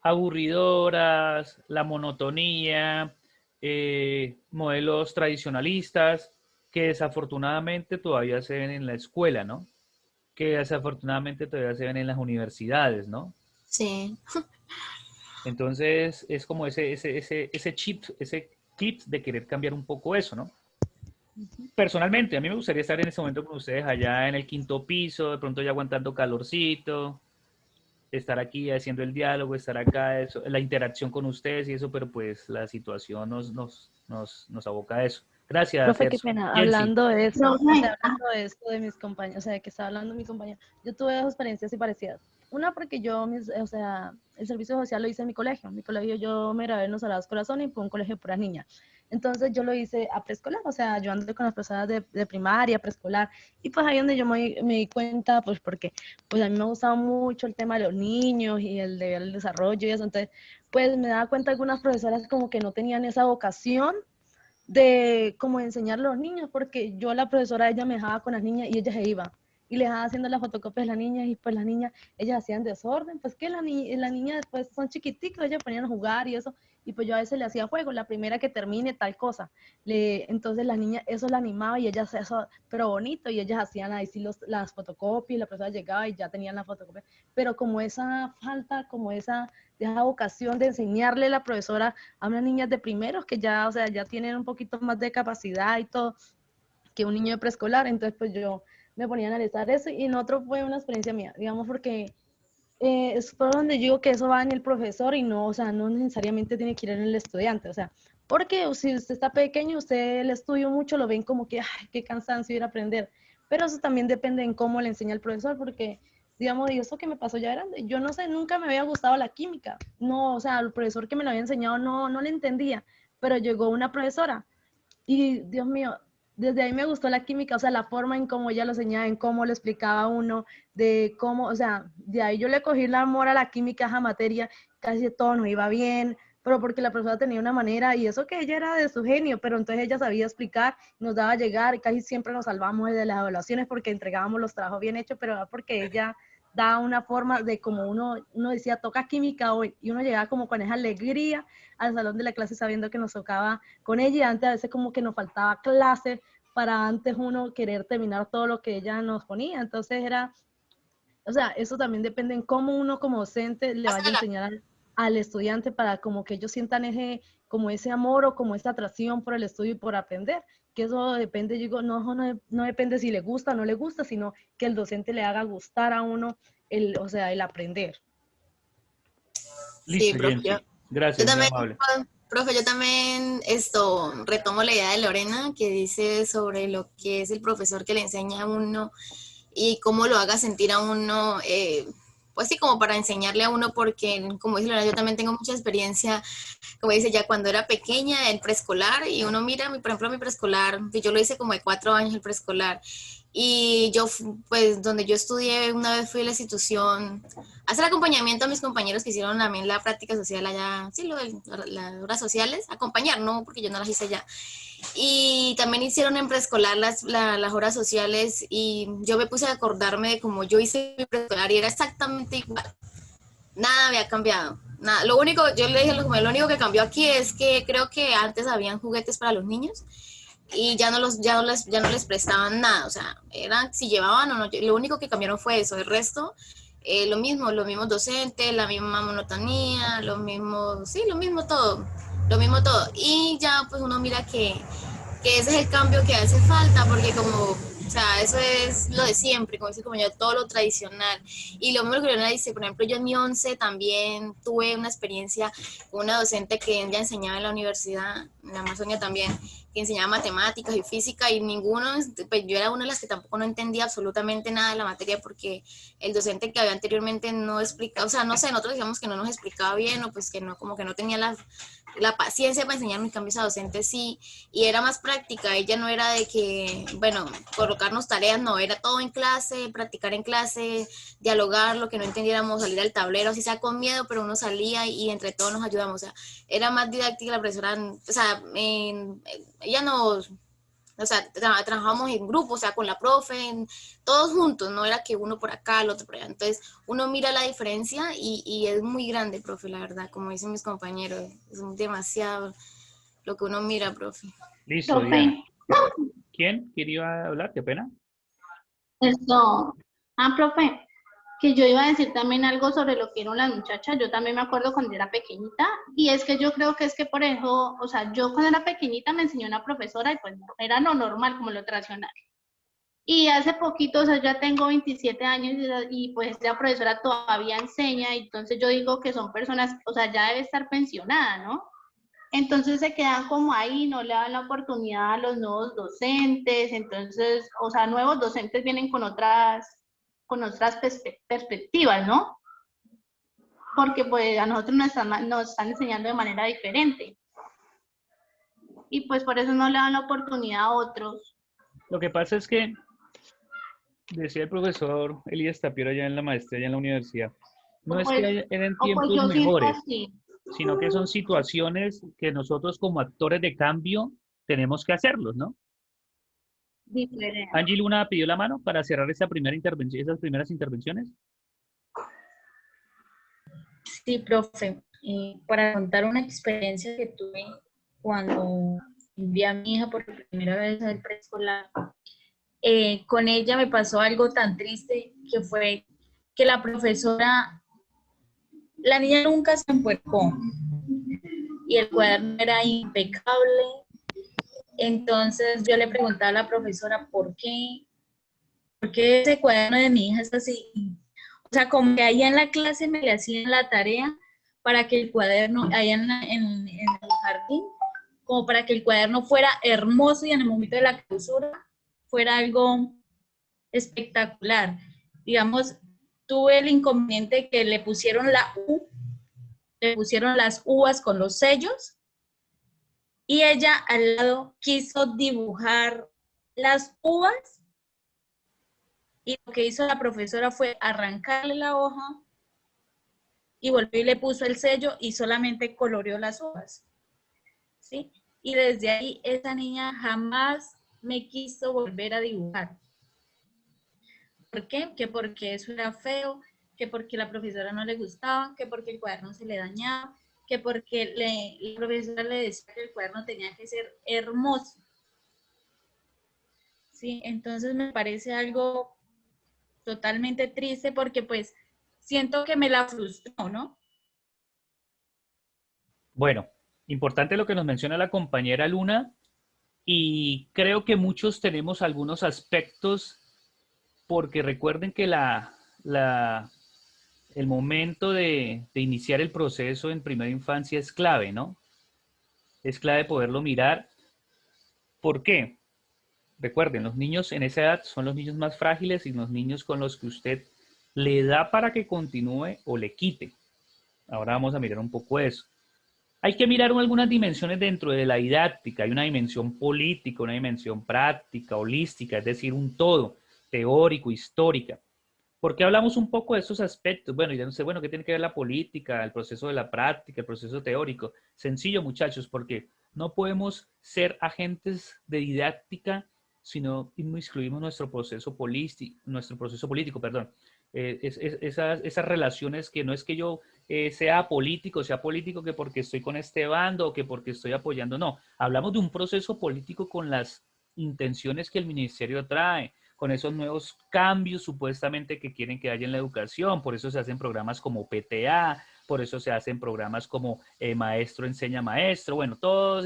Aburridoras, la monotonía, modelos tradicionalistas que desafortunadamente todavía se ven en la escuela, ¿no? Que desafortunadamente todavía se ven en las universidades, ¿no? Sí. Entonces es como ese clip de querer cambiar un poco eso, ¿no? Personalmente, a mí me gustaría estar en ese momento con ustedes allá en el 5º piso, de pronto ya aguantando calorcito, estar aquí haciendo el diálogo, estar acá, eso, la interacción con ustedes y eso, pero pues la situación nos aboca a eso. Gracias, Profe, qué Gerson. pena, Jensi. hablando de eso, No, o sea, hablando de esto de mis compañeros, o sea, de que está hablando mi compañero, yo tuve dos experiencias así parecidas. una porque yo, o sea, el servicio social lo hice en mi colegio. En mi colegio yo me gradué en los Sagrados Corazones y fue un colegio de puras niñas. Entonces yo lo hice a preescolar, o sea, ayudando con las personas de primaria, preescolar. Y pues ahí donde yo me di cuenta, pues porque pues a mí me gustaba mucho el tema de los niños y el de el desarrollo y eso. Entonces, pues me daba cuenta algunas profesoras como que no tenían esa vocación de como enseñar a los niños, porque yo la profesora, ella me dejaba con las niñas y ella se iba. Y le dejaba haciendo las fotocopias a las niñas y pues las niñas, ellas hacían desorden, pues que la niña después son chiquiticos, ellas ponían a jugar y eso, y pues yo a veces le hacía juego, la primera que termine tal cosa. Entonces las niñas, eso la animaba y ellas eso, pero bonito, y ellas hacían ahí sí las fotocopias, y la profesora llegaba y ya tenían la fotocopia, pero como esa falta, como esa vocación de enseñarle a la profesora a unas niñas de primeros que ya, o sea, ya tienen un poquito más de capacidad y todo, que un niño de preescolar. Entonces pues yo me ponía a analizar eso y en otro fue una experiencia mía, digamos, porque es por donde yo digo que eso va en el profesor y no, o sea, no necesariamente tiene que ir en el estudiante, o sea, porque si usted está pequeño, usted el estudio mucho lo ven como que, ay, qué cansancio ir a aprender, pero eso también depende en cómo le enseña el profesor, porque, digamos, y eso que me pasó ya grande, yo no sé, nunca me había gustado la química, no, o sea, el profesor que me lo había enseñado no le entendía, pero llegó una profesora y Dios mío, desde ahí me gustó la química, o sea, la forma en cómo ella lo enseñaba, en cómo lo explicaba a uno, de cómo, o sea, de ahí yo le cogí el amor a la química, a esa materia, casi todo no iba bien, pero porque la profesora tenía una manera, y eso que ella era de su genio, pero entonces ella sabía explicar, nos daba a llegar, y casi siempre nos salvamos de las evaluaciones porque entregábamos los trabajos bien hechos, pero era porque ella daba una forma de como uno decía, toca química hoy, y uno llegaba como con esa alegría al salón de la clase sabiendo que nos tocaba con ella, y antes a veces como que nos faltaba clase para antes uno querer terminar todo lo que ella nos ponía. Entonces era, o sea, eso también depende en cómo uno como docente le vaya a enseñar al estudiante para como que ellos sientan como ese amor o como esa atracción por el estudio y por aprender. Que eso depende, yo digo, no depende si le gusta o no le gusta, sino que el docente le haga gustar a uno o sea, el aprender. Sí, Listo, profe, Jensi. yo Gracias, muy también, amable. profe, yo también retomo la idea de Lorena que dice sobre lo que es el profesor que le enseña a uno y cómo lo haga sentir a uno, pues sí, como para enseñarle a uno, porque como dice Lorena, yo también tengo mucha experiencia, como dice, ya cuando era pequeña, el preescolar, y uno mira, por ejemplo, mi preescolar, que yo lo hice como de 4 años el preescolar, y yo, pues, donde yo estudié, una vez fui a la institución a hacer acompañamiento a mis compañeros que hicieron también la práctica social allá, sí, las horas sociales, acompañar, no, porque yo no las hice allá. Y también hicieron en preescolar las horas sociales y yo me puse a acordarme de cómo yo hice mi preescolar y era exactamente igual. Nada había cambiado. Nada. Lo único, yo le dije, lo único que cambió aquí es que creo que antes habían juguetes para los niños y ya no les prestaban nada, o sea, eran si llevaban o no, lo único que cambiaron fue eso, el resto, lo mismo, los mismos docentes, la misma monotonía, sí, lo mismo todo, y ya pues uno mira que ese es el cambio que hace falta, porque como, o sea, eso es lo de siempre, como dice como yo, todo lo tradicional. Y lo mismo que Leona dice, por ejemplo, yo en mi 11 también tuve una experiencia con una docente que ella enseñaba en la universidad, en la Amazonia también, que enseñaba matemáticas y física, y pues yo era una de las que tampoco no entendía absolutamente nada de la materia, porque el docente que había anteriormente no explicaba, o sea, no sé, nosotros decíamos que no nos explicaba bien, o pues que no, como que no tenía la paciencia para enseñarme, en cambio esa docente sí, y era más práctica, ella no era de que, bueno, colocarnos tareas, no, era todo en clase, practicar en clase, dialogar, lo que no entendiéramos, salir al tablero, así sea con miedo, pero uno salía y entre todos nos ayudamos, o sea, era más didáctica la profesora, o sea, ella nos, o sea, trabajamos en grupo, o sea, con la profe, todos juntos, no era que uno por acá, el otro por allá. Entonces, uno mira la diferencia y es muy grande, profe, la verdad, como dicen mis compañeros, es demasiado lo que uno mira, profe. Listo, Diana. ¿Quién quería hablar? Qué pena. Profe, que yo iba a decir también algo sobre lo que eran las muchachas. Yo también me acuerdo cuando era pequeñita, y es que yo creo que es que por eso, o sea, yo cuando era pequeñita me enseñó una profesora y pues no, era lo normal, como lo tradicional. Y hace poquito, o sea, ya tengo 27 años y pues la profesora todavía enseña, y entonces yo digo que son personas, o sea, ya debe estar pensionada, ¿no? Entonces se quedan como ahí, no le dan la oportunidad a los nuevos docentes, entonces, o sea, nuevos docentes vienen con otras perspectivas, ¿no? porque pues a nosotros nos están enseñando de manera diferente. Y pues por eso no le dan la oportunidad a otros. Lo que pasa es que, decía el profesor Elías Tapiero allá en la maestría, allá en la universidad, no es que eran O pues tiempos yo siento mejores, así. sino que son situaciones que nosotros como actores de cambio tenemos que hacerlos, ¿no? Diferente. Angie Luna pidió la mano para cerrar esa primera intervención, esas primeras intervenciones. Sí, profe, para contar una experiencia que tuve cuando envié a mi hija por primera vez al preescolar, con ella me pasó algo tan triste que fue que la profesora, la niña nunca se empuercó y el cuaderno era impecable. Entonces yo le preguntaba a la profesora ¿por qué ese cuaderno de mi hija es así? O sea, como que allá en la clase me le hacían la tarea para que el cuaderno, allá en el jardín, como para que el cuaderno fuera hermoso y en el momento de la clausura fuera algo espectacular. Digamos, tuve el inconveniente que le pusieron la U, le pusieron las uvas con los sellos y ella al lado quiso dibujar las uvas. Y lo que hizo la profesora fue arrancarle la hoja y volvió y le puso el sello y solamente coloreó las hojas, ¿sí? Y desde ahí esa niña jamás me quiso volver a dibujar. ¿Por qué? Que porque eso era feo, que porque la profesora no le gustaba, que porque el cuaderno se le dañaba, que porque la profesora le decía que el cuaderno tenía que ser hermoso. ¿Sí? Entonces me parece algo totalmente triste porque pues siento que me la frustró, ¿no? Bueno, importante lo que nos menciona la compañera Luna y creo que muchos tenemos algunos aspectos porque recuerden que el momento de iniciar el proceso en primera infancia es clave, ¿no? Es clave poderlo mirar. ¿Por qué? Recuerden, los niños en esa edad son los niños más frágiles y los niños con los que usted le da para que continúe o le quite. Ahora vamos a mirar un poco eso. Hay que mirar algunas dimensiones dentro de la didáctica. Hay una dimensión política, una dimensión práctica, holística, es decir, un todo, teórico, histórica. ¿Por qué hablamos un poco de esos aspectos? Bueno, ya no sé, bueno, ¿qué tiene que ver la política, el proceso de la práctica, el proceso teórico? Sencillo, muchachos, porque no podemos ser agentes de didáctica si no inmiscuimos nuestro proceso político, perdón. Esas relaciones que no es que yo sea político que porque estoy con este bando o que porque estoy apoyando, no. Hablamos de un proceso político con las intenciones que el ministerio trae, con esos nuevos cambios supuestamente que quieren que haya en la educación, por eso se hacen programas como PTA, por eso se hacen programas como Maestro Enseña Maestro, bueno, todos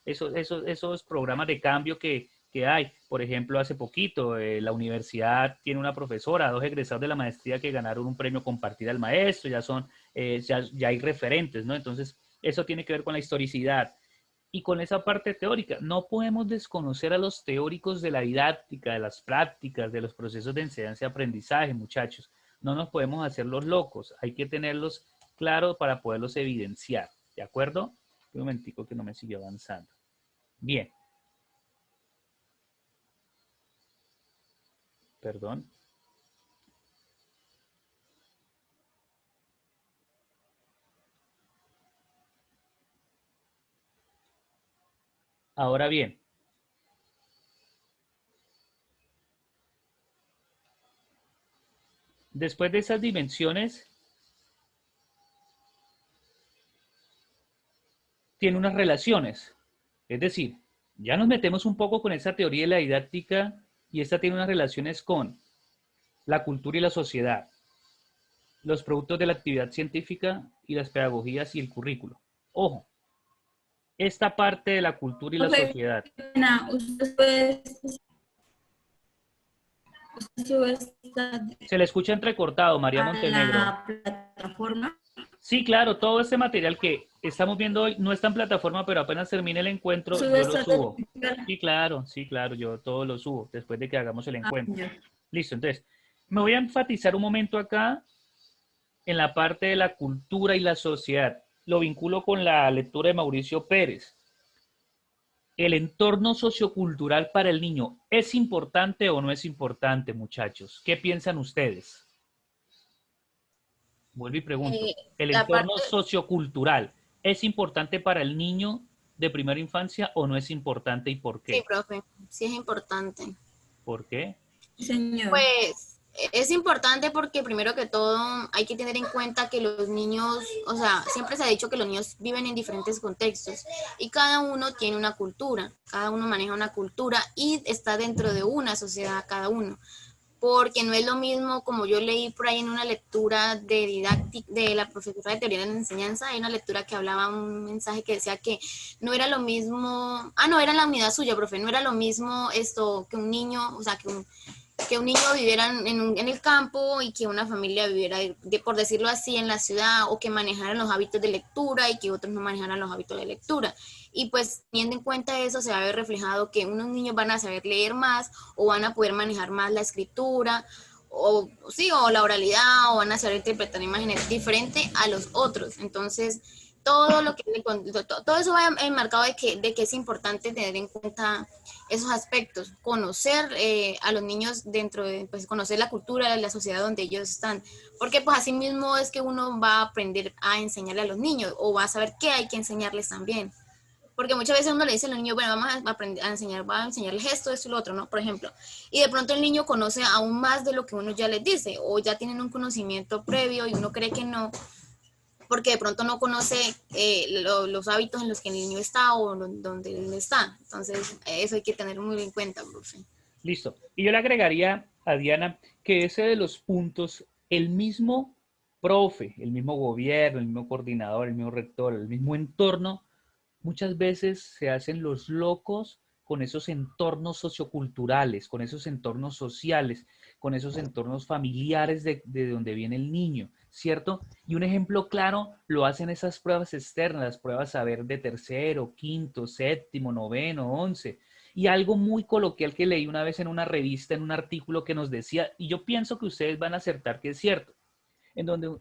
esos programas de cambio que hay. Por ejemplo, hace poquito la universidad tiene una profesora, 2 egresados de la maestría que ganaron un premio Compartir al Maestro, ya hay referentes, ¿no? Entonces, eso tiene que ver con la historicidad. Y con esa parte teórica, no podemos desconocer a los teóricos de la didáctica, de las prácticas, de los procesos de enseñanza y aprendizaje, muchachos. No nos podemos hacer los locos, hay que tenerlos claros para poderlos evidenciar, ¿de acuerdo? Un momentico que no me sigue avanzando. Bien. Perdón. Ahora bien, después de esas dimensiones, tiene unas relaciones. Es decir, ya nos metemos un poco con esa teoría de la didáctica y esta tiene unas relaciones con la cultura y la sociedad, los productos de la actividad científica y las pedagogías y el currículo. Ojo, esta parte de la cultura y la sociedad. Se le escucha entrecortado, María Montenegro. ¿La plataforma? Sí, claro, todo este material que estamos viendo hoy no está en plataforma, pero apenas termine el encuentro, yo lo subo. Sí, claro, yo todo lo subo después de que hagamos el encuentro. Listo, entonces, me voy a enfatizar un momento acá en la parte de la cultura y la sociedad. Lo vinculo con la lectura de Mauricio Pérez. ¿El entorno sociocultural para el niño es importante o no es importante, muchachos? ¿Qué piensan ustedes? Vuelvo y pregunto. ¿El La entorno parte, sociocultural es importante para el niño de primera infancia o no es importante y por sí, qué? profe, sí es importante. ¿Por qué? Señor. Pues es importante porque primero que todo hay que tener en cuenta que los niños, o sea, siempre se ha dicho que los niños viven en diferentes contextos y cada uno tiene una cultura, cada uno maneja una cultura y está dentro de una sociedad cada uno. Porque no es lo mismo, como yo leí por ahí en una lectura de didáctica de la profesora de teoría de la enseñanza, hay una lectura que hablaba un mensaje que decía que no era lo mismo, no era la unidad suya, profe, no era lo mismo esto que un niño, o sea, que un niño viviera en el campo y que una familia viviera, por decirlo así, en la ciudad, o que manejaran los hábitos de lectura y que otros no manejaran los hábitos de lectura. Y pues teniendo en cuenta eso, se va a ver reflejado que unos niños van a saber leer más o van a poder manejar más la escritura o sí, o la oralidad, o van a saber interpretar imágenes diferente a los otros. Entonces, todo eso va enmarcado de que es importante tener en cuenta esos aspectos, conocer a los niños dentro de, pues conocer la cultura, la sociedad donde ellos están, porque pues así mismo es que uno va a aprender a enseñarle a los niños o va a saber qué hay que enseñarles también. Porque muchas veces uno le dice a los niños, bueno, vamos a aprender a enseñarles esto y lo otro, ¿no? Por ejemplo. Y de pronto el niño conoce aún más de lo que uno ya les dice, o ya tienen un conocimiento previo y uno cree que no, porque de pronto no conoce los hábitos en los que el niño está o donde él está. Entonces, eso hay que tener muy en cuenta, profe. Listo. Y yo le agregaría a Diana que ese de los puntos, el mismo profe, el mismo gobierno, el mismo coordinador, el mismo rector, el mismo entorno, muchas veces se hacen los locos con esos entornos socioculturales, con esos entornos sociales, con esos entornos familiares de donde viene el niño, ¿cierto? Y un ejemplo claro lo hacen esas pruebas externas, las pruebas saber de tercero, quinto, séptimo, noveno, 11. Y algo muy coloquial que leí una vez en una revista, en un artículo que nos decía, y yo pienso que ustedes van a acertar que es cierto, en donde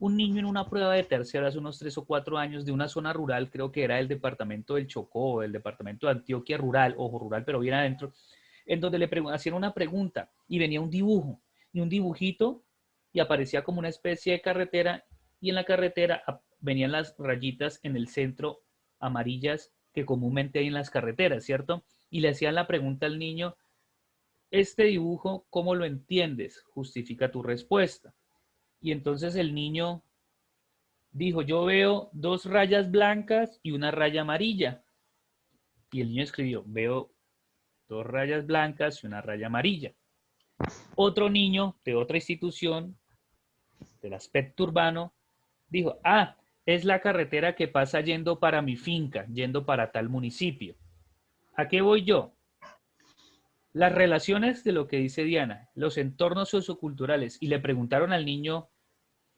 un niño en una prueba de tercero hace unos 3 o 4 años de una zona rural, creo que era el departamento del Chocó, el departamento de Antioquia rural, ojo rural, pero bien adentro, en donde le hacían una pregunta y venía un dibujo, y un dibujito, y aparecía como una especie de carretera, y en la carretera venían las rayitas en el centro amarillas que comúnmente hay en las carreteras, ¿cierto? Y le hacían la pregunta al niño, este dibujo, ¿cómo lo entiendes? Justifica tu respuesta. Y entonces el niño dijo, yo veo 2 rayas blancas y una raya amarilla. Y el niño escribió, veo 2 rayas blancas y una raya amarilla. Otro niño de otra institución, del aspecto urbano, dijo, es la carretera que pasa yendo para mi finca, yendo para tal municipio. ¿A qué voy yo? Las relaciones de lo que dice Diana, los entornos socioculturales, y le preguntaron al niño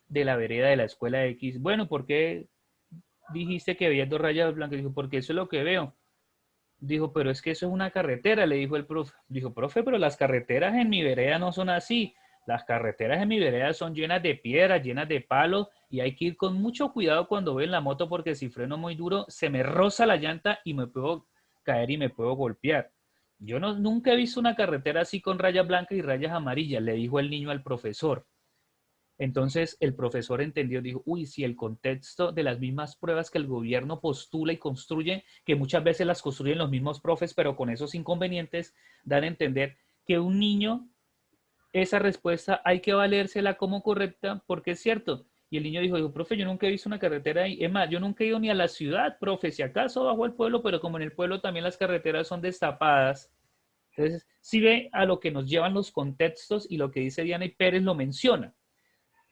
de la vereda de la escuela X, bueno, ¿por qué dijiste que veías 2 rayas blancas? Dijo, porque eso es lo que veo. Dijo, pero es que eso es una carretera, le dijo el profe. Dijo, profe, pero las carreteras en mi vereda no son así. Las carreteras en mi vereda son llenas de piedras, llenas de palos, y hay que ir con mucho cuidado cuando voy en la moto porque si freno muy duro, se me roza la llanta y me puedo caer y me puedo golpear. Yo nunca he visto una carretera así con rayas blancas y rayas amarillas, le dijo el niño al profesor. Entonces el profesor entendió, dijo, uy, si el contexto de las mismas pruebas que el gobierno postula y construye, que muchas veces las construyen los mismos profes, pero con esos inconvenientes, dan a entender que un niño, esa respuesta hay que valérsela como correcta, porque es cierto. Y el niño dijo, profe, yo nunca he visto una carretera ahí. Es más, yo nunca he ido ni a la ciudad, profe, si acaso bajo el pueblo, pero como en el pueblo también las carreteras son destapadas. Entonces, sí ve a lo que nos llevan los contextos y lo que dice Diana y Pérez lo menciona.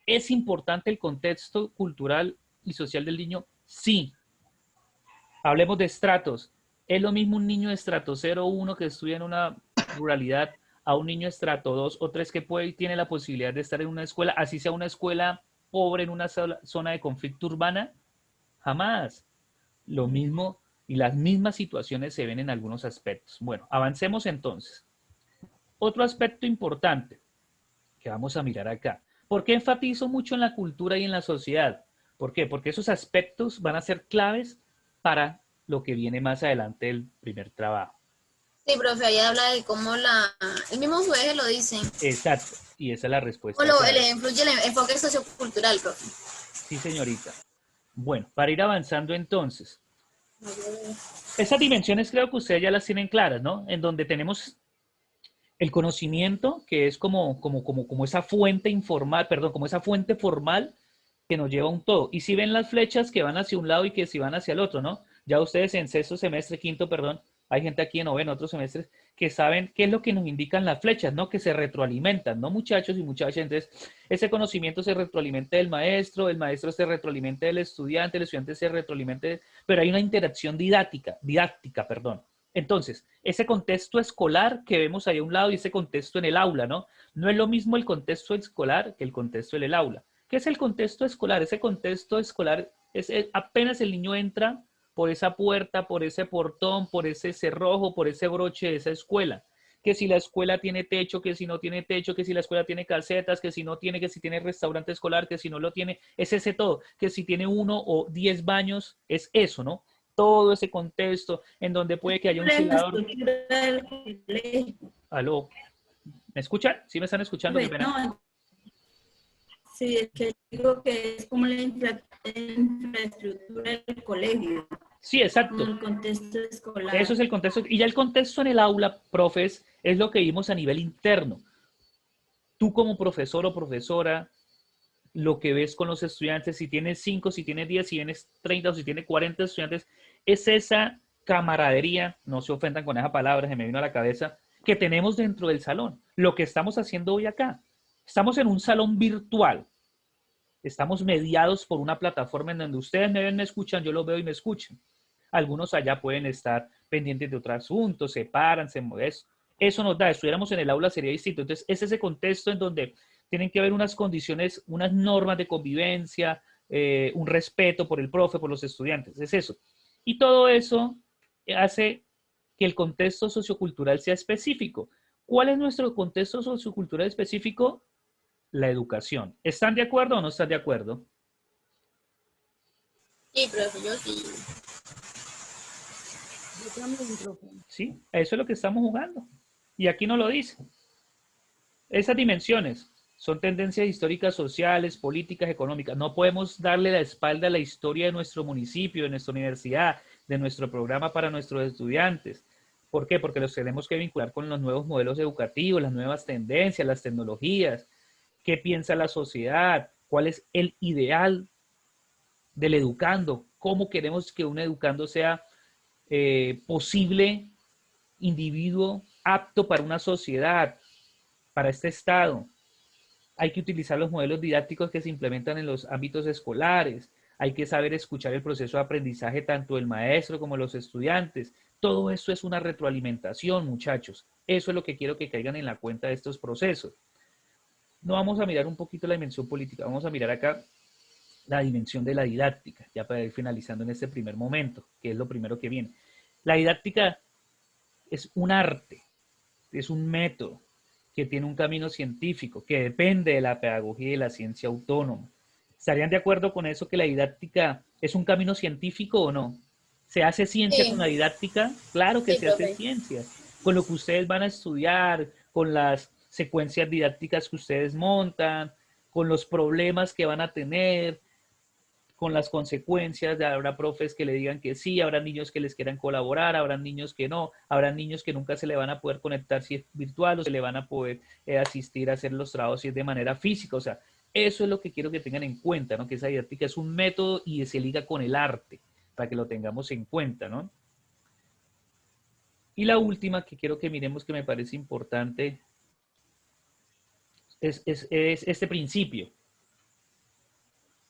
¿Es importante el contexto cultural y social del niño? Sí. Hablemos de estratos. ¿Es lo mismo un niño de estrato 0 o 1 que estudia en una ruralidad a un niño de estrato 2 o 3 que puede y tiene la posibilidad de estar en una escuela, así sea una escuela pobre en una zona de conflicto urbana? Jamás. Lo mismo y las mismas situaciones se ven en algunos aspectos. Bueno, avancemos entonces. Otro aspecto importante que vamos a mirar acá. ¿Por qué enfatizo mucho en la cultura y en la sociedad? ¿Por qué? Porque esos aspectos van a ser claves para lo que viene más adelante del primer trabajo. Sí, profe, ahí habla de cómo el mismo juez lo dice. Exacto, y esa es la respuesta. ¿Cómo influye el enfoque sociocultural, profe? Sí, señorita. Bueno, para ir avanzando entonces, esas dimensiones creo que ustedes ya las tienen claras, ¿no? En donde tenemos el conocimiento, que es como esa fuente informal, perdón, como esa fuente formal que nos lleva a un todo. Y si ven las flechas que van hacia un lado y que si van hacia el otro, ¿no? Ya ustedes en sexto semestre, quinto, perdón, hay gente aquí en noveno, otros semestres, que saben qué es lo que nos indican las flechas, ¿no? Que se retroalimentan, ¿no, muchachos y muchachas? Entonces, ese conocimiento se retroalimenta del maestro, el maestro se retroalimenta del estudiante, el estudiante se retroalimenta, pero hay una interacción didáctica, perdón. Entonces, ese contexto escolar que vemos ahí a un lado y ese contexto en el aula, ¿no? No es lo mismo el contexto escolar que el contexto en el aula. ¿Qué es el contexto escolar? Ese contexto escolar es apenas el niño entra por esa puerta, por ese portón, por ese cerrojo, por ese broche de esa escuela. Que si la escuela tiene techo, que si no tiene techo, que si la escuela tiene casetas, que si no tiene, que si tiene restaurante escolar, que si no lo tiene, es ese todo. Que si tiene 1 o 10 baños, es eso, ¿no? Todo ese contexto en donde puede que haya un celador. ¿Aló? ¿Me escuchan? ¿Sí me están escuchando? Qué pena. No, sí, es que digo que es como la infraestructura del colegio. Sí, exacto. El contexto escolar. Eso es el contexto. Y ya el contexto en el aula, profes, es lo que vimos a nivel interno. Tú como profesor o profesora, lo que ves con los estudiantes, si tienes 5, si tienes 10, si tienes 30 o si tienes 40 estudiantes, es esa camaradería, no se ofendan con esa palabra, se me vino a la cabeza, que tenemos dentro del salón. Lo que estamos haciendo hoy acá. Estamos en un salón virtual. Estamos mediados por una plataforma en donde ustedes me ven, me escuchan, yo los veo y me escuchan. Algunos allá pueden estar pendientes de otro asunto, se paran, se mueven. Eso nos da, estuviéramos en el aula sería distinto. Entonces, es ese contexto en donde tienen que haber unas condiciones, unas normas de convivencia, un respeto por el profe, por los estudiantes. Es eso. Y todo eso hace que el contexto sociocultural sea específico. ¿Cuál es nuestro contexto sociocultural específico? La educación. ¿Están de acuerdo o no están de acuerdo? Sí, profe, yo sí. Sí, eso es lo que estamos jugando. Y aquí no lo dice. Esas dimensiones son tendencias históricas, sociales, políticas, económicas. No podemos darle la espalda a la historia de nuestro municipio, de nuestra universidad, de nuestro programa para nuestros estudiantes. ¿Por qué? Porque los tenemos que vincular con los nuevos modelos educativos, las nuevas tendencias, las tecnologías. ¿Qué piensa la sociedad? ¿Cuál es el ideal del educando? ¿Cómo queremos que un educando sea posible individuo apto para una sociedad, para este estado? Hay que utilizar los modelos didácticos que se implementan en los ámbitos escolares. Hay que saber escuchar el proceso de aprendizaje tanto del maestro como de los estudiantes. Todo eso es una retroalimentación, muchachos. Eso es lo que quiero que caigan en la cuenta de estos procesos. No vamos a mirar un poquito la dimensión política, vamos a mirar acá la dimensión de la didáctica, ya para ir finalizando en este primer momento, que es lo primero que viene. La didáctica es un arte, es un método que tiene un camino científico, que depende de la pedagogía y de la ciencia autónoma. ¿Estarían de acuerdo con eso, que la didáctica es un camino científico o no? ¿Se hace ciencia con la didáctica? Claro que sí, se hace ciencia. Con lo que ustedes van a estudiar, con las secuencias didácticas que ustedes montan, con los problemas que van a tener, con las consecuencias. Habrá profes que le digan que sí, habrá niños que les quieran colaborar, habrá niños que no, habrá niños que nunca se le van a poder conectar si es virtual o se le van a poder asistir a hacer los trabajos si es de manera física. O sea, eso es lo que quiero que tengan en cuenta, ¿no? Que esa didáctica es un método y se liga con el arte, para que lo tengamos en cuenta, ¿no? Y la última que quiero que miremos, que me parece importante, es este principio.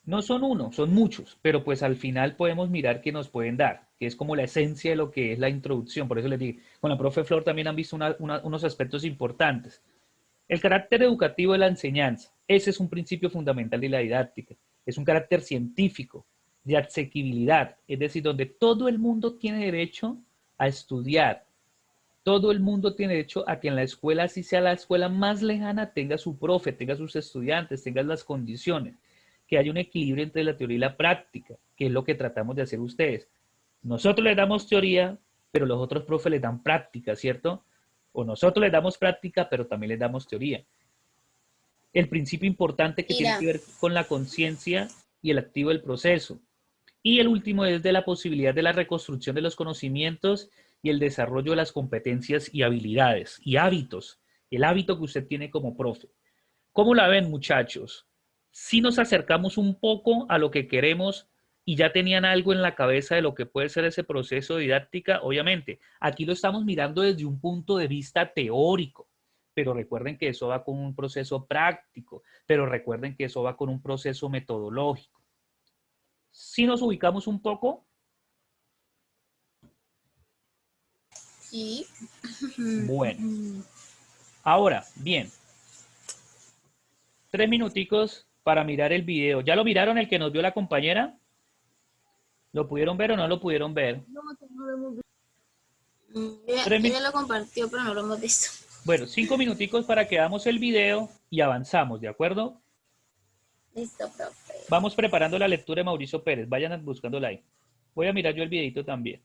No son uno, son muchos, pero pues al final podemos mirar qué nos pueden dar, que es como la esencia de lo que es la introducción. Por eso les digo, con la profe Flor también han visto unos aspectos importantes. El carácter educativo de la enseñanza, ese es un principio fundamental de la didáctica. Es un carácter científico, de asequibilidad, es decir, donde todo el mundo tiene derecho a estudiar, Todo el mundo tiene derecho a que en la escuela, así sea la escuela más lejana, tenga su profe, tenga sus estudiantes, tenga las condiciones, que haya un equilibrio entre la teoría y la práctica, que es lo que tratamos de hacer ustedes. Nosotros les damos teoría, pero los otros profes les dan práctica, ¿cierto? O nosotros les damos práctica, pero también les damos teoría. El principio importante que tiene Mira, que ver con la conciencia y el activo del proceso. Y el último es de la posibilidad de la reconstrucción de los conocimientos y el desarrollo de las competencias y habilidades y hábitos, el hábito que usted tiene como profe. ¿Cómo la ven, muchachos? Si nos acercamos un poco a lo que queremos y ya tenían algo en la cabeza de lo que puede ser ese proceso de didáctica, obviamente, aquí lo estamos mirando desde un punto de vista teórico, pero recuerden que eso va con un proceso práctico, pero recuerden que eso va con un proceso metodológico. Si nos ubicamos un poco, sí. bueno. Ahora, bien, 3 minuticos para mirar el video. ¿Ya lo miraron el que nos vio la compañera? ¿Lo pudieron ver o no lo pudieron ver? Ella lo compartió, pero no lo hemos visto. Bueno, 5 minuticos para que hagamos el video y avanzamos, ¿de acuerdo? Listo, profe. Vamos preparando la lectura de Mauricio Pérez. Vayan buscándola ahí. Voy a mirar yo el videito también.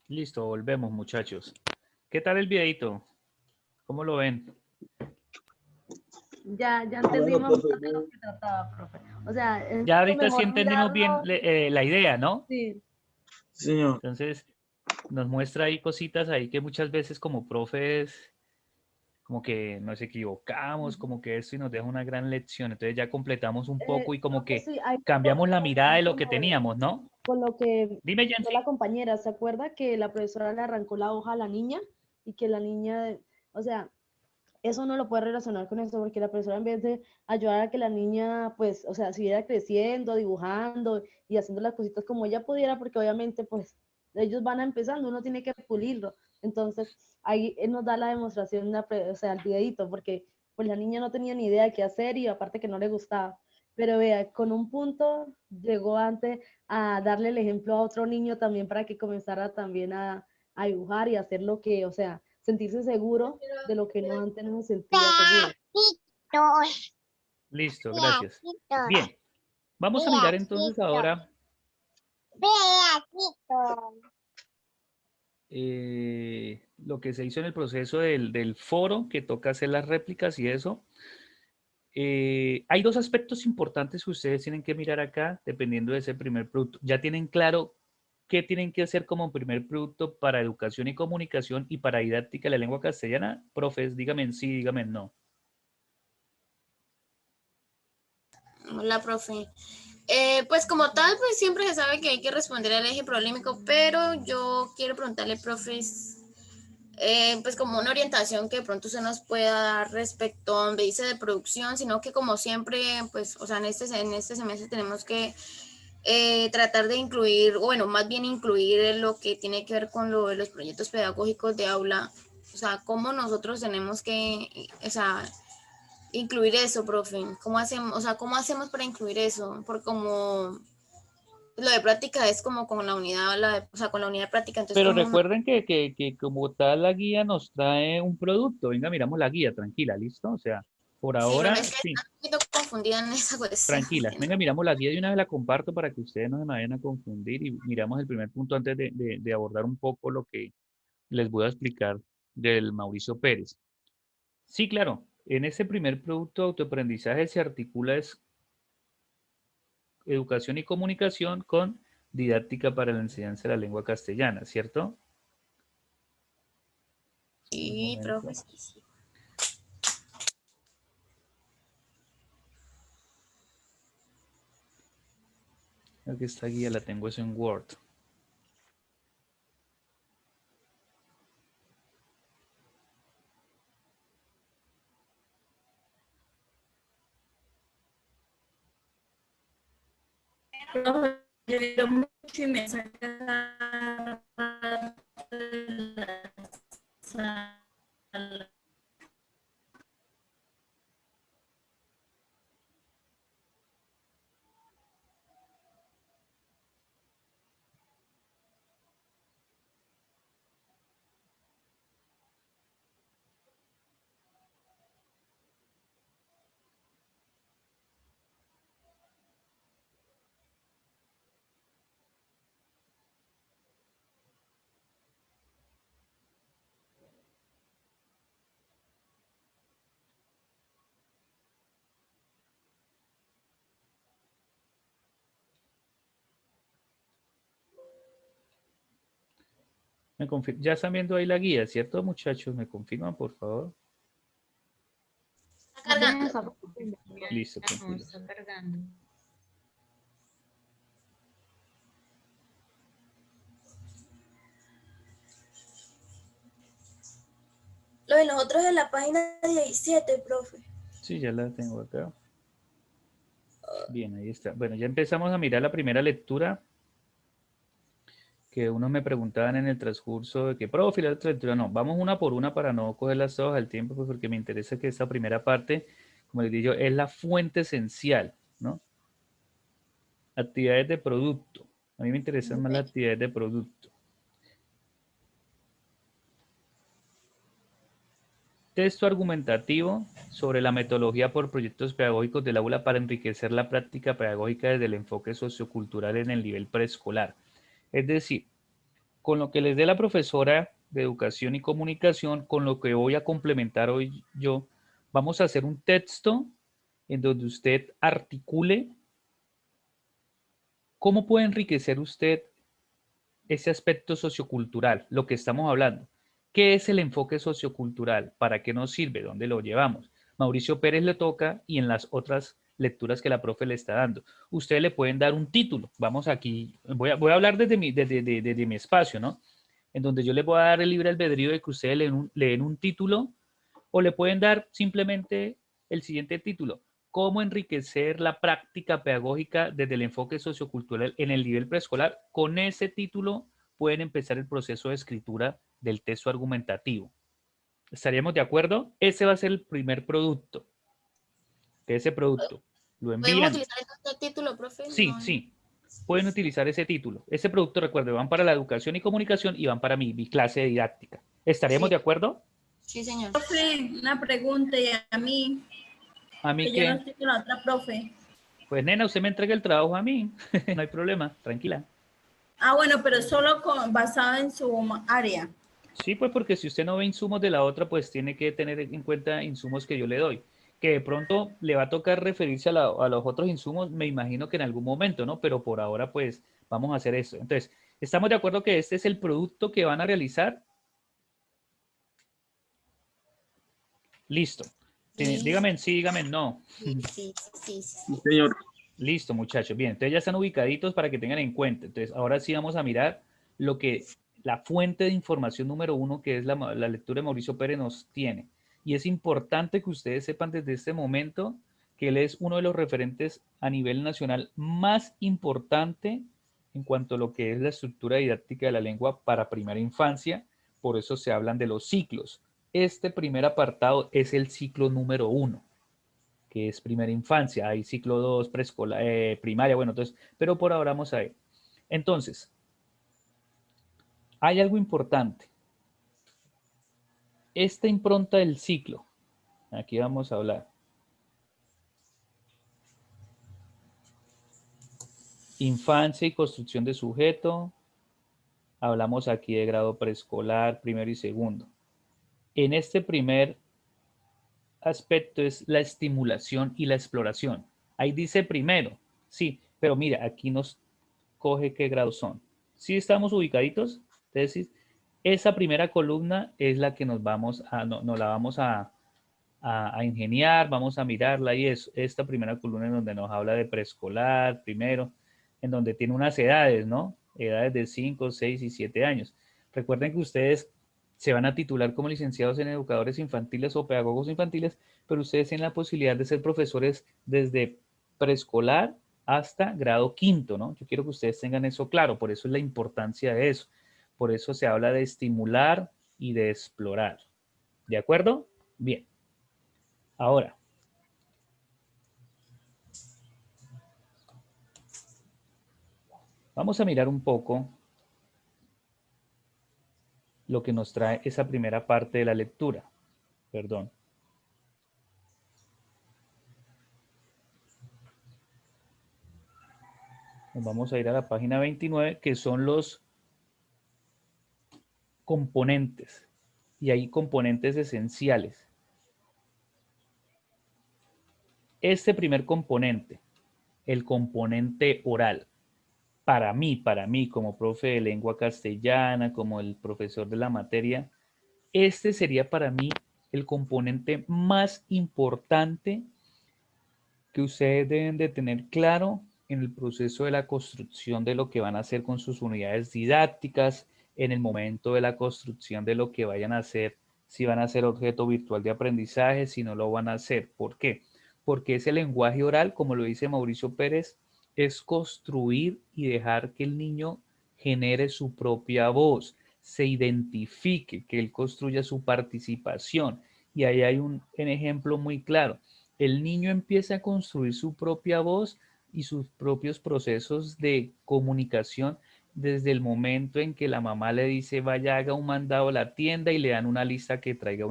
Listo, volvemos, muchachos. ¿Qué tal el videito? ¿Cómo lo ven? Ya Bueno, entendimos profe, más de lo que trataba, profe. O sea, es Ya mucho ahorita sí mejor entendimos bien mirarlo. la idea, ¿no? Sí, Señor. Entonces, nos muestra ahí cositas ahí que muchas veces como profes, como que nos equivocamos, como que esto y nos deja una gran lección. Entonces ya completamos un poco y como profe, que sí, hay cambiamos la mirada de lo que como teníamos, ¿no? con lo que Dime, comentó Jensi. la compañera, ¿se acuerda que la profesora le arrancó la hoja a la niña y que la niña, o sea, eso no lo puede relacionar con eso, porque la profesora en vez de ayudar a que la niña, pues, o sea, siguiera creciendo, dibujando y haciendo las cositas como ella pudiera, porque obviamente, pues, ellos van empezando, uno tiene que pulirlo. Entonces, ahí él nos da la demostración, o sea, el videito, porque pues la niña no tenía ni idea de qué hacer y aparte que no le gustaba. Pero vea, con un punto llegó antes a darle el ejemplo a otro niño también para que comenzara también a dibujar y hacer lo que, o sea, sentirse seguro de lo que no antes no se sentía seguro. Listo, gracias. Bien, vamos a mirar entonces ahora lo que se hizo en el proceso del foro, que toca hacer las réplicas y eso. Hay dos aspectos importantes que ustedes tienen que mirar acá, dependiendo de ese primer producto. Ya tienen claro qué tienen que hacer como primer producto para educación y comunicación y para didáctica de la lengua castellana. Profes, díganme sí, díganme no. Hola, profe. Pues como tal, pues siempre se sabe que hay que responder al eje problemático, pero yo quiero preguntarle, profes, pues como una orientación que de pronto se nos pueda dar respecto a donde dice de producción, sino que como siempre, pues, o sea, en este semestre tenemos que tratar de incluir, o bueno, más bien incluir lo que tiene que ver con lo de los proyectos pedagógicos de aula, o sea, cómo nosotros tenemos que, o sea, incluir eso, profe, cómo hacemos, o sea, cómo hacemos para incluir eso, porque como lo de práctica es como con la unidad, o sea, con la unidad de práctica, entonces Pero como recuerden que como tal la guía nos trae un producto. Venga, miramos la guía, tranquila, ¿listo? O sea, por sí, pero ahora, es que sí, estoy un poquito confundida en esa cuestión. tranquilas. Venga, miramos la guía y una vez la comparto para que ustedes no se me vayan a confundir y miramos el primer punto antes de abordar un poco lo que les voy a explicar del Mauricio Pérez. Sí, claro, en ese primer producto de autoaprendizaje se articula es educación y comunicación con didáctica para la enseñanza de la lengua castellana, ¿cierto? Un Sí, momento. profe, sí, sí. Creo que esta guía la tengo es en Word. Profe, yo miro mucho y me saca de la sala. Ya están viendo ahí la guía, ¿cierto, muchachos? ¿Me confirman, por favor? Está Apenas cargando. está corriendo. Listo, No, tranquilos. está cargando. Lo de nosotros en la página 17, profe. Sí, ya la tengo acá. Bien, ahí está. Bueno, ya empezamos a mirar la primera lectura que unos me preguntaban en el transcurso de que, profe, la otra lectura no. Vamos una por una para no cogerlas todas al tiempo, pues porque me interesa que esta primera parte, como les digo, es la fuente esencial, ¿no? Actividades de producto. A mí me interesan más las actividades de producto. Texto argumentativo sobre la metodología por proyectos pedagógicos del aula para enriquecer la práctica pedagógica desde el enfoque sociocultural en el nivel preescolar. Es decir, con lo que les dé la profesora de educación y comunicación, con lo que voy a complementar hoy yo, vamos a hacer un texto en donde usted articule cómo puede enriquecer usted ese aspecto sociocultural, lo que estamos hablando. ¿Qué es el enfoque sociocultural? ¿Para qué nos sirve? ¿Dónde lo llevamos? Mauricio Pérez le toca y en las otras lecturas que la profe le está dando. Ustedes le pueden dar un título. Vamos aquí, voy a hablar desde mi espacio, ¿no? En donde yo les voy a dar el libre albedrío de que ustedes leen un título o le pueden dar simplemente el siguiente título. ¿Cómo enriquecer la práctica pedagógica desde el enfoque sociocultural en el nivel preescolar? Con ese título pueden empezar el proceso de escritura del texto argumentativo. ¿Estaríamos de acuerdo? Ese va a ser el primer producto. De ese producto. Lo ¿Podemos envían. utilizar este título, profe? Sí, No. sí. Pueden utilizar ese título. Ese producto, recuerden, van para la educación y comunicación y van para mi clase de didáctica. ¿Estaríamos Sí. de acuerdo? Sí, señor. Profe, una pregunta y a mí, ¿A mí que qué? yo no estoy con la otra profe. Pues nena, usted me entrega el trabajo a mí. No hay problema, tranquila. Ah, bueno, pero solo basado en su área. Sí, pues porque si usted no ve insumos de la otra, pues tiene que tener en cuenta insumos que yo le doy. Que de pronto le va a tocar referirse a los otros insumos, me imagino que en algún momento, ¿no? Pero por ahora, pues vamos a hacer eso. Entonces, ¿estamos de acuerdo que este es el producto que van a realizar? Listo. Sí. Dígame sí, dígame no. Sí. Señor. Listo, muchachos. Bien, entonces ya están ubicaditos para que tengan en cuenta. Entonces, ahora sí vamos a mirar lo que la fuente de información número uno, que es la lectura de Mauricio Pérez, nos tiene. Y es importante que ustedes sepan desde este momento que él es uno de los referentes a nivel nacional más importante en cuanto a lo que es la estructura didáctica de la lengua para primera infancia. Por eso se hablan de los ciclos. Este primer apartado es el ciclo número 1, que es primera infancia. Hay ciclo 2, preescolar, primaria, bueno, entonces, pero por ahora vamos a ver. Entonces, hay algo importante. Esta impronta del ciclo, aquí vamos a hablar. Infancia y construcción de sujeto. Hablamos aquí de grado preescolar, primero y segundo. En este primer aspecto es la estimulación y la exploración. Ahí dice primero, sí, pero mira, aquí nos coge qué grados son. ¿Sí estamos ubicaditos? Entonces, esa primera columna es la que nos la vamos a ingeniar, vamos a mirarla y es esta primera columna en donde nos habla de preescolar, primero, en donde tiene unas edades, ¿no? Edades de 5, 6 y 7 años. Recuerden que ustedes se van a titular como licenciados en educadores infantiles o pedagogos infantiles, pero ustedes tienen la posibilidad de ser profesores desde preescolar hasta grado quinto, ¿no? Yo quiero que ustedes tengan eso claro, por eso es la importancia de eso. Por eso se habla de estimular y de explorar. ¿De acuerdo? Bien. Ahora, vamos a mirar un poco lo que nos trae esa primera parte de la lectura. Perdón. Nos vamos a ir a la página 29, que son los componentes. Y hay componentes esenciales. Este primer componente, el componente oral, para mí, como profe de lengua castellana, como el profesor de la materia, este sería para mí el componente más importante que ustedes deben de tener claro en el proceso de la construcción de lo que van a hacer con sus unidades didácticas, en el momento de la construcción de lo que vayan a hacer, si van a ser objeto virtual de aprendizaje, si no lo van a hacer. ¿Por qué? Porque ese lenguaje oral, como lo dice Mauricio Pérez, es construir y dejar que el niño genere su propia voz, se identifique, que él construya su participación. Y ahí hay un ejemplo muy claro. El niño empieza a construir su propia voz y sus propios procesos de comunicación desde el momento en que la mamá le dice vaya, haga un mandado a la tienda y le dan una lista que traiga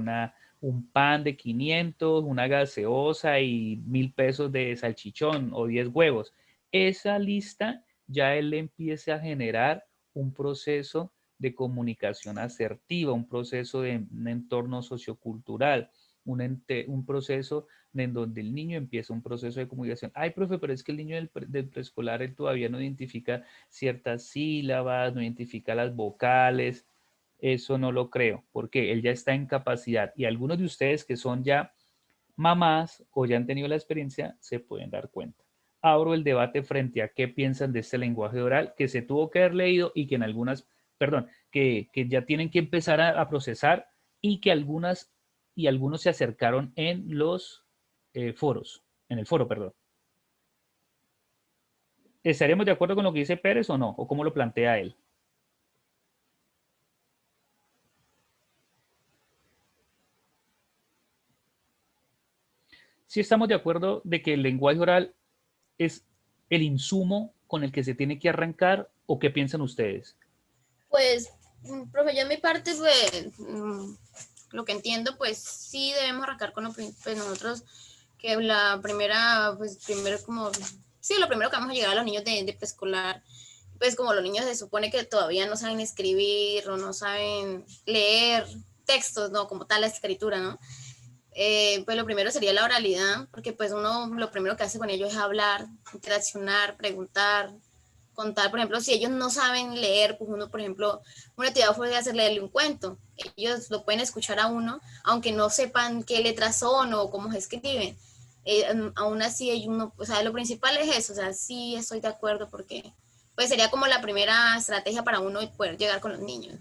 un pan de 500, una gaseosa y 1,000 pesos de salchichón o 10 huevos. Esa lista ya él le empieza a generar un proceso de comunicación asertiva, un proceso de un entorno sociocultural, un proceso en donde el niño empieza un proceso de comunicación. Ay, profe, pero es que el niño del preescolar él todavía no identifica ciertas sílabas, no identifica las vocales. Eso no lo creo, porque él ya está en capacidad. Y algunos de ustedes que son ya mamás o ya han tenido la experiencia se pueden dar cuenta. Abro el debate frente a qué piensan de este lenguaje oral que se tuvo que haber leído y que en algunas, perdón, que ya tienen que empezar a procesar y que algunas y algunos se acercaron en los foros, en el foro, perdón. ¿Estaríamos de acuerdo con lo que dice Pérez o no? ¿O cómo lo plantea él? Sí estamos de acuerdo de que el lenguaje oral es el insumo con el que se tiene que arrancar, ¿o qué piensan ustedes? Pues, profe, yo en mi parte, pues, lo que entiendo, pues sí debemos arrancar con pues, nosotros, que la primera, pues primero como, sí, lo primero que vamos a llegar a los niños de preescolar, pues como los niños se supone que todavía no saben escribir o no saben leer textos, ¿no? Como tal la escritura, ¿no? Pues lo primero sería la oralidad, porque pues uno lo primero que hace con ellos es hablar, interaccionar, preguntar, contar. Por ejemplo, si ellos no saben leer, pues uno, por ejemplo, una actividad puede hacer leerle un cuento. Ellos lo pueden escuchar a uno, aunque no sepan qué letras son o cómo se escriben. Aún así, uno, o sea, lo principal es eso, o sea, sí estoy de acuerdo porque pues sería como la primera estrategia para uno poder llegar con los niños.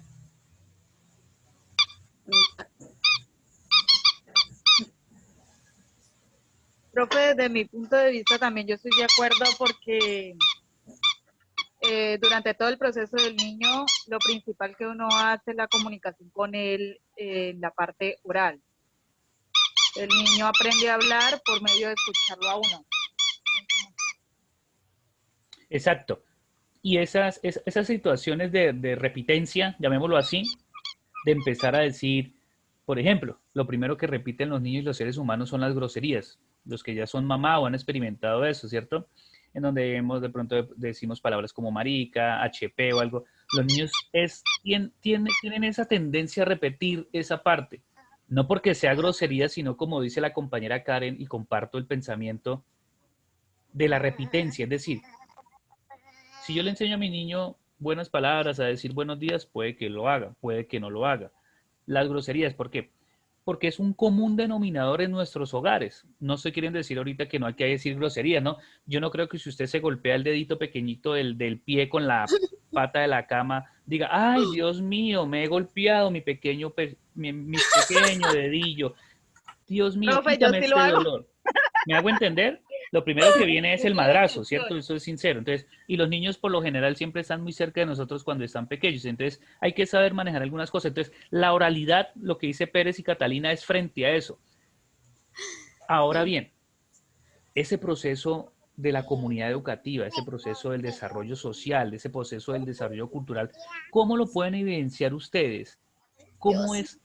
Profe, desde mi punto de vista también yo estoy de acuerdo porque durante todo el proceso del niño, lo principal que uno hace es la comunicación con él en la parte oral. El niño aprende a hablar por medio de escucharlo a uno. Exacto. Y esas situaciones de repitencia, llamémoslo así, de empezar a decir, por ejemplo, lo primero que repiten los niños y los seres humanos son las groserías. Los que ya son mamá o han experimentado eso, ¿cierto? En donde de pronto decimos palabras como marica, HP o algo. Los niños tienen esa tendencia a repetir esa parte. No porque sea grosería, sino como dice la compañera Karen, y comparto el pensamiento de la repitencia. Es decir, si yo le enseño a mi niño buenas palabras, a decir buenos días, puede que lo haga, puede que no lo haga. Las groserías, ¿por qué? Porque es un común denominador en nuestros hogares. No se quieren decir ahorita que no hay que decir groserías, ¿no? Yo no creo que si usted se golpea el dedito pequeñito del pie con la pata de la cama, diga, ay, Dios mío, me he golpeado mi pequeño dedillo. Dios mío, Profe, yo quítame sí este lo hago. dolor. ¿Me hago entender? Lo primero que viene es el madrazo, ¿cierto? Eso es sincero. Entonces, y los niños por lo general siempre están muy cerca de nosotros cuando están pequeños. Entonces, hay que saber manejar algunas cosas. Entonces, la oralidad, lo que dice Pérez y Catalina, es frente a eso. Ahora bien, ese proceso de la comunidad educativa, ese proceso del desarrollo social, ese proceso del desarrollo cultural, ¿cómo lo pueden evidenciar ustedes? ¿Cómo es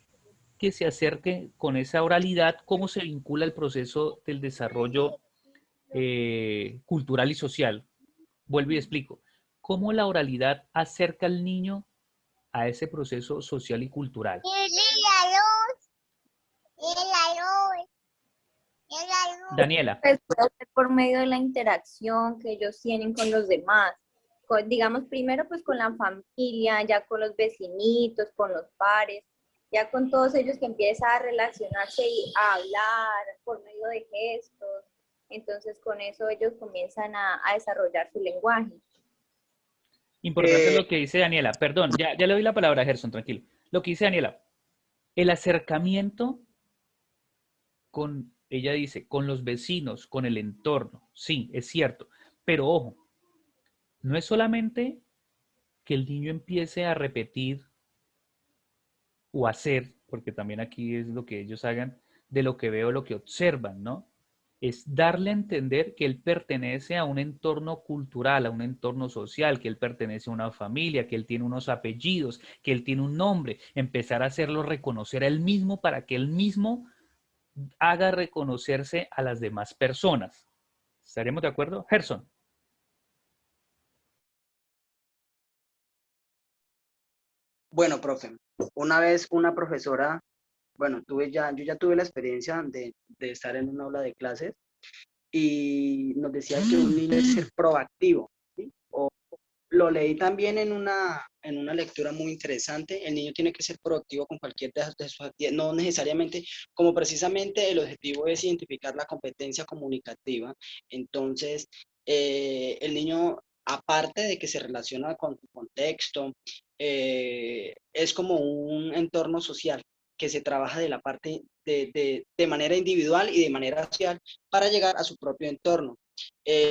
que se acerque con esa oralidad? ¿Cómo se vincula el proceso del desarrollo cultural y social? Vuelvo y explico. ¿Cómo la oralidad acerca al niño a ese proceso social y cultural? Daniela. Pues puede ser por medio de la interacción que ellos tienen con los demás. Digamos, primero pues con la familia, ya con los vecinitos, con los pares, ya con todos ellos que empieza a relacionarse y a hablar por medio de gestos. Entonces con eso ellos comienzan a desarrollar su lenguaje. Importante lo que dice Daniela. Perdón, ya le doy la palabra a Gerson, tranquilo. Lo que dice Daniela, el acercamiento con, ella dice, con los vecinos, con el entorno. Sí, es cierto. Pero ojo, no es solamente que el niño empiece a repetir o hacer, porque también aquí es lo que ellos hagan, de lo que veo, lo que observan, ¿no? Es darle a entender que él pertenece a un entorno cultural, a un entorno social, que él pertenece a una familia, que él tiene unos apellidos, que él tiene un nombre, empezar a hacerlo reconocer a él mismo para que él mismo haga reconocerse a las demás personas. ¿Estaríamos de acuerdo? Gerson. Bueno, profe, una vez una profesora, bueno, yo ya tuve la experiencia de estar en un aula de clases y nos decía que un niño es ser proactivo, ¿sí? Lo leí también en una lectura muy interesante. El niño tiene que ser proactivo con cualquier de sus actividades, no necesariamente, como precisamente el objetivo es identificar la competencia comunicativa. Entonces, el niño, aparte de que se relaciona con su contexto, es como un entorno social que se trabaja de la parte de manera individual y de manera social para llegar a su propio entorno.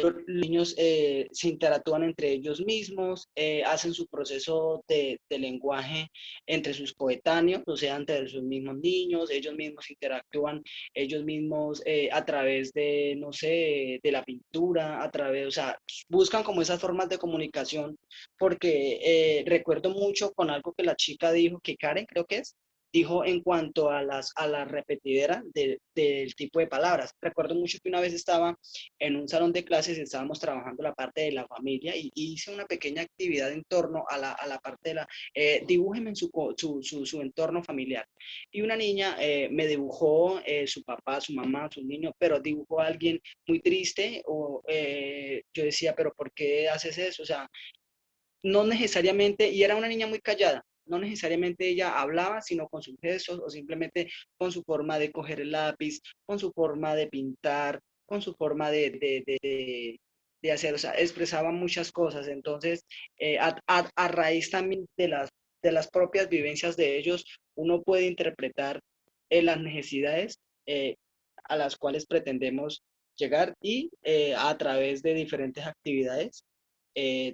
Los niños se interactúan entre ellos mismos, hacen su proceso de lenguaje entre sus coetáneos, o sea, entre sus mismos niños, ellos mismos interactúan, ellos mismos a través de, no sé, de la pintura, a través, o sea, buscan como esas formas de comunicación, porque recuerdo mucho con algo que la chica dijo, que Karen creo que es, dijo en cuanto a la repetidera del tipo de palabras. Recuerdo mucho que una vez estaba en un salón de clases, estábamos trabajando la parte de la familia y hice una pequeña actividad en torno a la parte de la, dibújeme su entorno familiar. Y una niña me dibujó su papá, su mamá, su niño, pero dibujó a alguien muy triste o yo decía, pero ¿por qué haces eso? O sea, no necesariamente, y era una niña muy callada, no necesariamente ella hablaba, sino con sus gestos o simplemente con su forma de coger el lápiz, con su forma de pintar, con su forma de hacer, o sea, expresaba muchas cosas. Entonces, a raíz también de las propias vivencias de ellos, uno puede interpretar las necesidades a las cuales pretendemos llegar y a través de diferentes actividades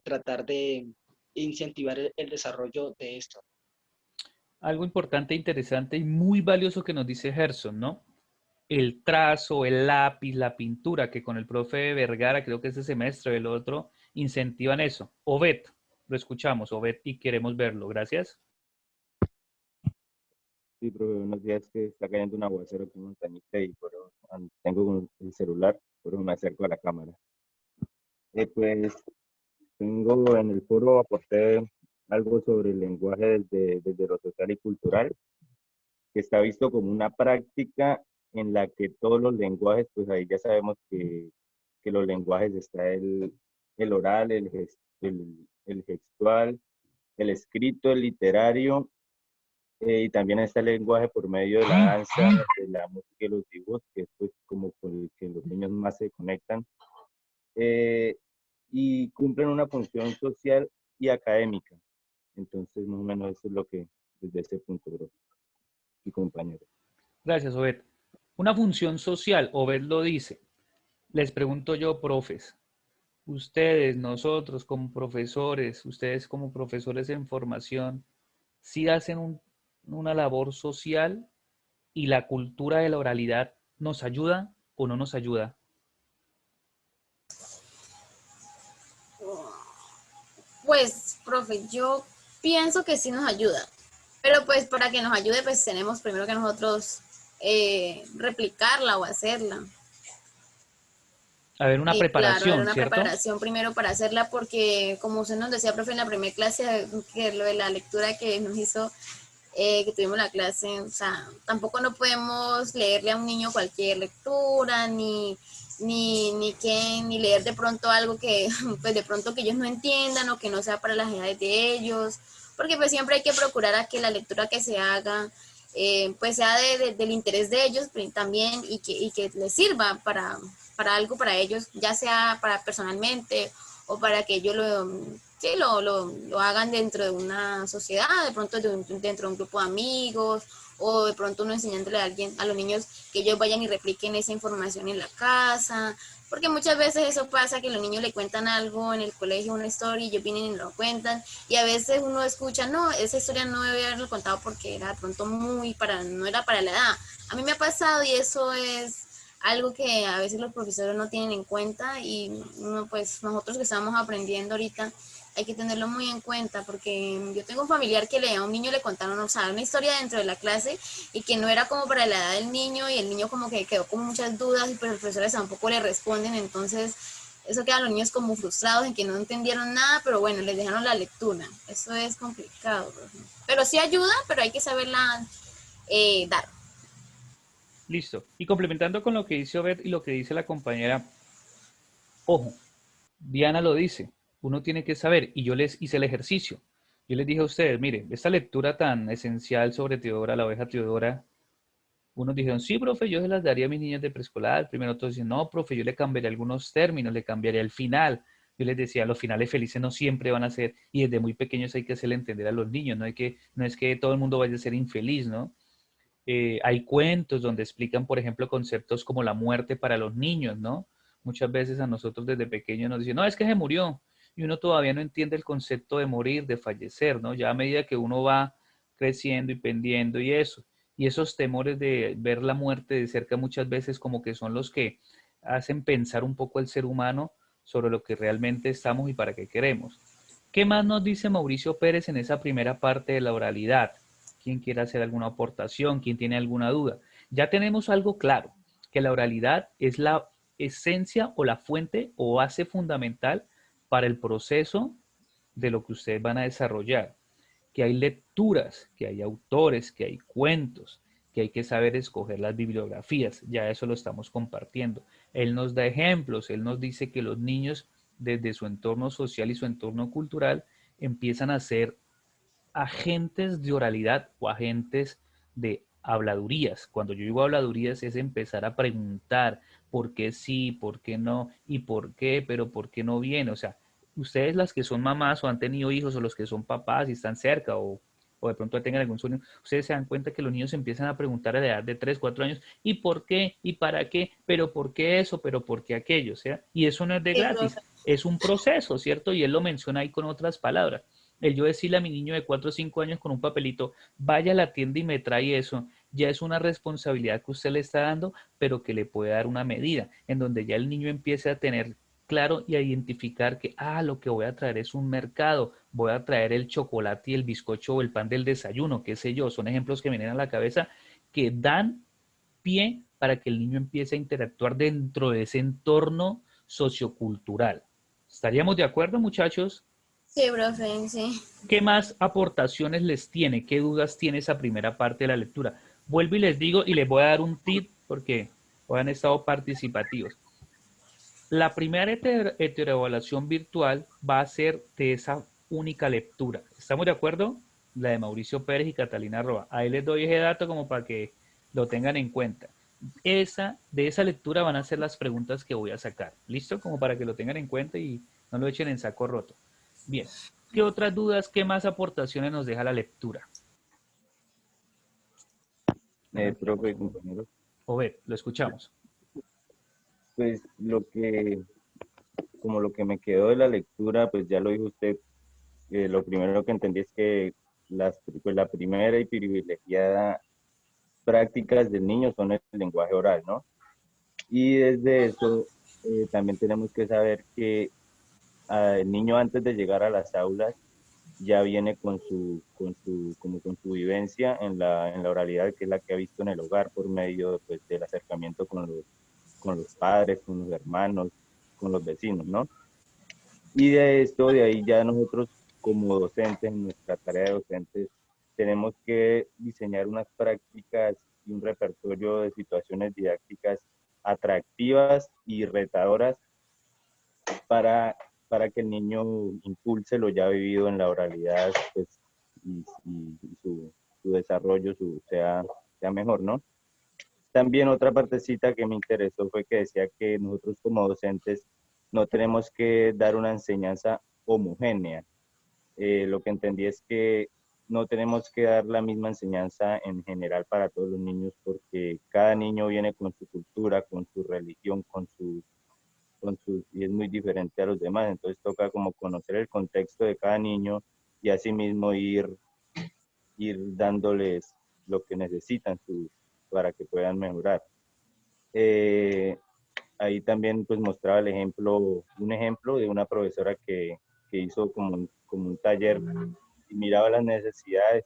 tratar de incentivar el desarrollo de esto. Algo importante, interesante y muy valioso que nos dice Gerson, ¿no? El trazo, el lápiz, la pintura, que con el profe Vergara, creo que este semestre o el otro, incentivan eso. Obed, lo escuchamos, Obed, y queremos verlo. Gracias. Sí, profe, unos días que está cayendo un aguacero aquí en Montañita y tengo el celular, por eso me acerco a la cámara. Pues tengo en el foro, aporté algo sobre el lenguaje desde lo social y cultural, que está visto como una práctica en la que todos los lenguajes, pues ahí ya sabemos que los lenguajes está el oral, el gestual, el escrito, el literario, y también está el lenguaje por medio de la danza, de la música y los dibujos, que es pues como con el que los niños más se conectan, y cumplen una función social y académica. Entonces, más o menos eso es lo que, desde ese punto, bro, y compañero. Gracias, Obed. Una función social, Obed lo dice. Les pregunto yo, profes, ustedes, nosotros como profesores, ustedes como profesores en formación, ¿sí hacen una labor social y la cultura de la oralidad nos ayuda o no nos ayuda? Pues, profe, yo pienso que sí nos ayuda, pero pues para que nos ayude, pues tenemos primero que nosotros replicarla o hacerla. A ver, una preparación, claro, una ¿cierto? preparación primero para hacerla, porque como usted nos decía, profe, en la primera clase, que lo de la lectura que nos hizo, que tuvimos la clase, o sea, tampoco no podemos leerle a un niño cualquier lectura, ni leer de pronto algo que, pues de pronto que ellos no entiendan o que no sea para las edades de ellos, porque pues siempre hay que procurar a que la lectura que se haga, pues sea del interés de ellos también y que les sirva para algo para ellos, ya sea para personalmente o para que ellos lo hagan dentro de una sociedad, de pronto dentro de un grupo de amigos, o de pronto uno enseñándole a los niños que ellos vayan y repliquen esa información en la casa, porque muchas veces eso pasa, que los niños le cuentan algo en el colegio, una historia, y ellos vienen y lo cuentan, y a veces uno escucha, no, esa historia no debe haberlo contado porque era de pronto no era para la edad. A mí me ha pasado y eso es algo que a veces los profesores no tienen en cuenta, y uno, pues nosotros que estamos aprendiendo ahorita hay que tenerlo muy en cuenta, porque yo tengo un familiar que a un niño le contaron, o sea, una historia dentro de la clase y que no era como para la edad del niño, y el niño como que quedó con muchas dudas, pero los profesores tampoco le responden. Entonces eso quedan los niños como frustrados en que no entendieron nada, pero bueno, les dejaron la lectura. Eso es complicado, profe. Pero sí ayuda, pero hay que saberla dar. Listo. Y complementando con lo que dice Obed y lo que dice la compañera, ojo, Diana lo dice, uno tiene que saber, y yo les hice el ejercicio. Yo les dije a ustedes, mire, esta lectura tan esencial sobre Teodora, la oveja Teodora, unos dijeron, sí, profe, yo se las daría a mis niñas de preescolar. Primero otros dicen, no, profe, yo le cambiaría algunos términos, le cambiaría el final. Yo les decía, los finales felices no siempre van a ser, y desde muy pequeños hay que hacerle entender a los niños, no es que todo el mundo vaya a ser infeliz, ¿no? Hay cuentos donde explican, por ejemplo, conceptos como la muerte para los niños, ¿no? Muchas veces a nosotros desde pequeños nos dicen, no, es que se murió, y uno todavía no entiende el concepto de morir, de fallecer, ¿no? Ya a medida que uno va creciendo y pendiendo y eso, y esos temores de ver la muerte de cerca muchas veces como que son los que hacen pensar un poco al ser humano sobre lo que realmente estamos y para qué queremos. ¿Qué más nos dice Mauricio Pérez en esa primera parte de la oralidad? ¿Quién quiere hacer alguna aportación? ¿Quién tiene alguna duda? Ya tenemos algo claro, que la oralidad es la esencia o la fuente o base fundamental para el proceso de lo que ustedes van a desarrollar, que hay lecturas, que hay autores, que hay cuentos, que hay que saber escoger las bibliografías, ya eso lo estamos compartiendo. Él nos da ejemplos, él nos dice que los niños desde su entorno social y su entorno cultural empiezan a ser agentes de oralidad o agentes de habladurías. Cuando yo digo habladurías es empezar a preguntar por qué sí, por qué no, y por qué, pero por qué no viene. O sea, ustedes las que son mamás o han tenido hijos o los que son papás y están cerca o de pronto tengan algún sueño, ustedes se dan cuenta que los niños empiezan a preguntar a la edad de 3, 4 años, ¿y por qué? ¿Y para qué? ¿Pero por qué eso? ¿Pero por qué aquello? O sea, y eso no es de Sí, gratis, profe. es un proceso, ¿cierto? Y él lo menciona ahí con otras palabras. El yo decirle a mi niño de 4 o 5 años con un papelito, vaya a la tienda y me trae eso, ya es una responsabilidad que usted le está dando, pero que le puede dar una medida, en donde ya el niño empiece a tener claro y a identificar que, lo que voy a traer es un mercado, voy a traer el chocolate y el bizcocho o el pan del desayuno, qué sé yo, son ejemplos que me vienen a la cabeza que dan pie para que el niño empiece a interactuar dentro de ese entorno sociocultural. ¿Estaríamos de acuerdo, muchachos? Sí, profe, sí. ¿Qué más aportaciones les tiene? ¿Qué dudas tiene esa primera parte de la lectura? Vuelvo y les digo y les voy a dar un tip porque hoy han estado participativos. La primera heteroevaluación virtual va a ser de esa única lectura. ¿Estamos de acuerdo? La de Mauricio Pérez y Catalina Roa. Ahí les doy ese dato como para que lo tengan en cuenta. De esa lectura van a ser las preguntas que voy a sacar. ¿Listo? Como para que lo tengan en cuenta y no lo echen en saco roto. Bien. ¿Qué otras dudas, qué más aportaciones nos deja la lectura? Profe, compañero, Obed, lo escuchamos. pues como lo que me quedó de la lectura, pues ya lo dijo usted, lo primero que entendí es que pues la primera y privilegiada prácticas del niño son el lenguaje oral, ¿no? Y desde eso también tenemos que saber que el niño antes de llegar a las aulas ya viene como con su vivencia en la oralidad, que es la que ha visto en el hogar por medio pues, del acercamiento con los padres, con los hermanos, con los vecinos, ¿no? Y de ahí ya nosotros como docentes, en nuestra tarea de docentes, tenemos que diseñar unas prácticas y un repertorio de situaciones didácticas atractivas y retadoras para que el niño impulse lo ya vivido en la oralidad, pues, y su desarrollo sea mejor, ¿no? También otra partecita que me interesó fue que decía que nosotros como docentes no tenemos que dar una enseñanza homogénea. Lo que entendí es que no tenemos que dar la misma enseñanza en general para todos los niños porque cada niño viene con su cultura, con su religión, y es muy diferente a los demás. Entonces toca como conocer el contexto de cada niño y asimismo ir dándoles lo que necesitan para que puedan mejorar. Ahí también pues mostraba un ejemplo de una profesora que hizo como un taller y miraba las necesidades,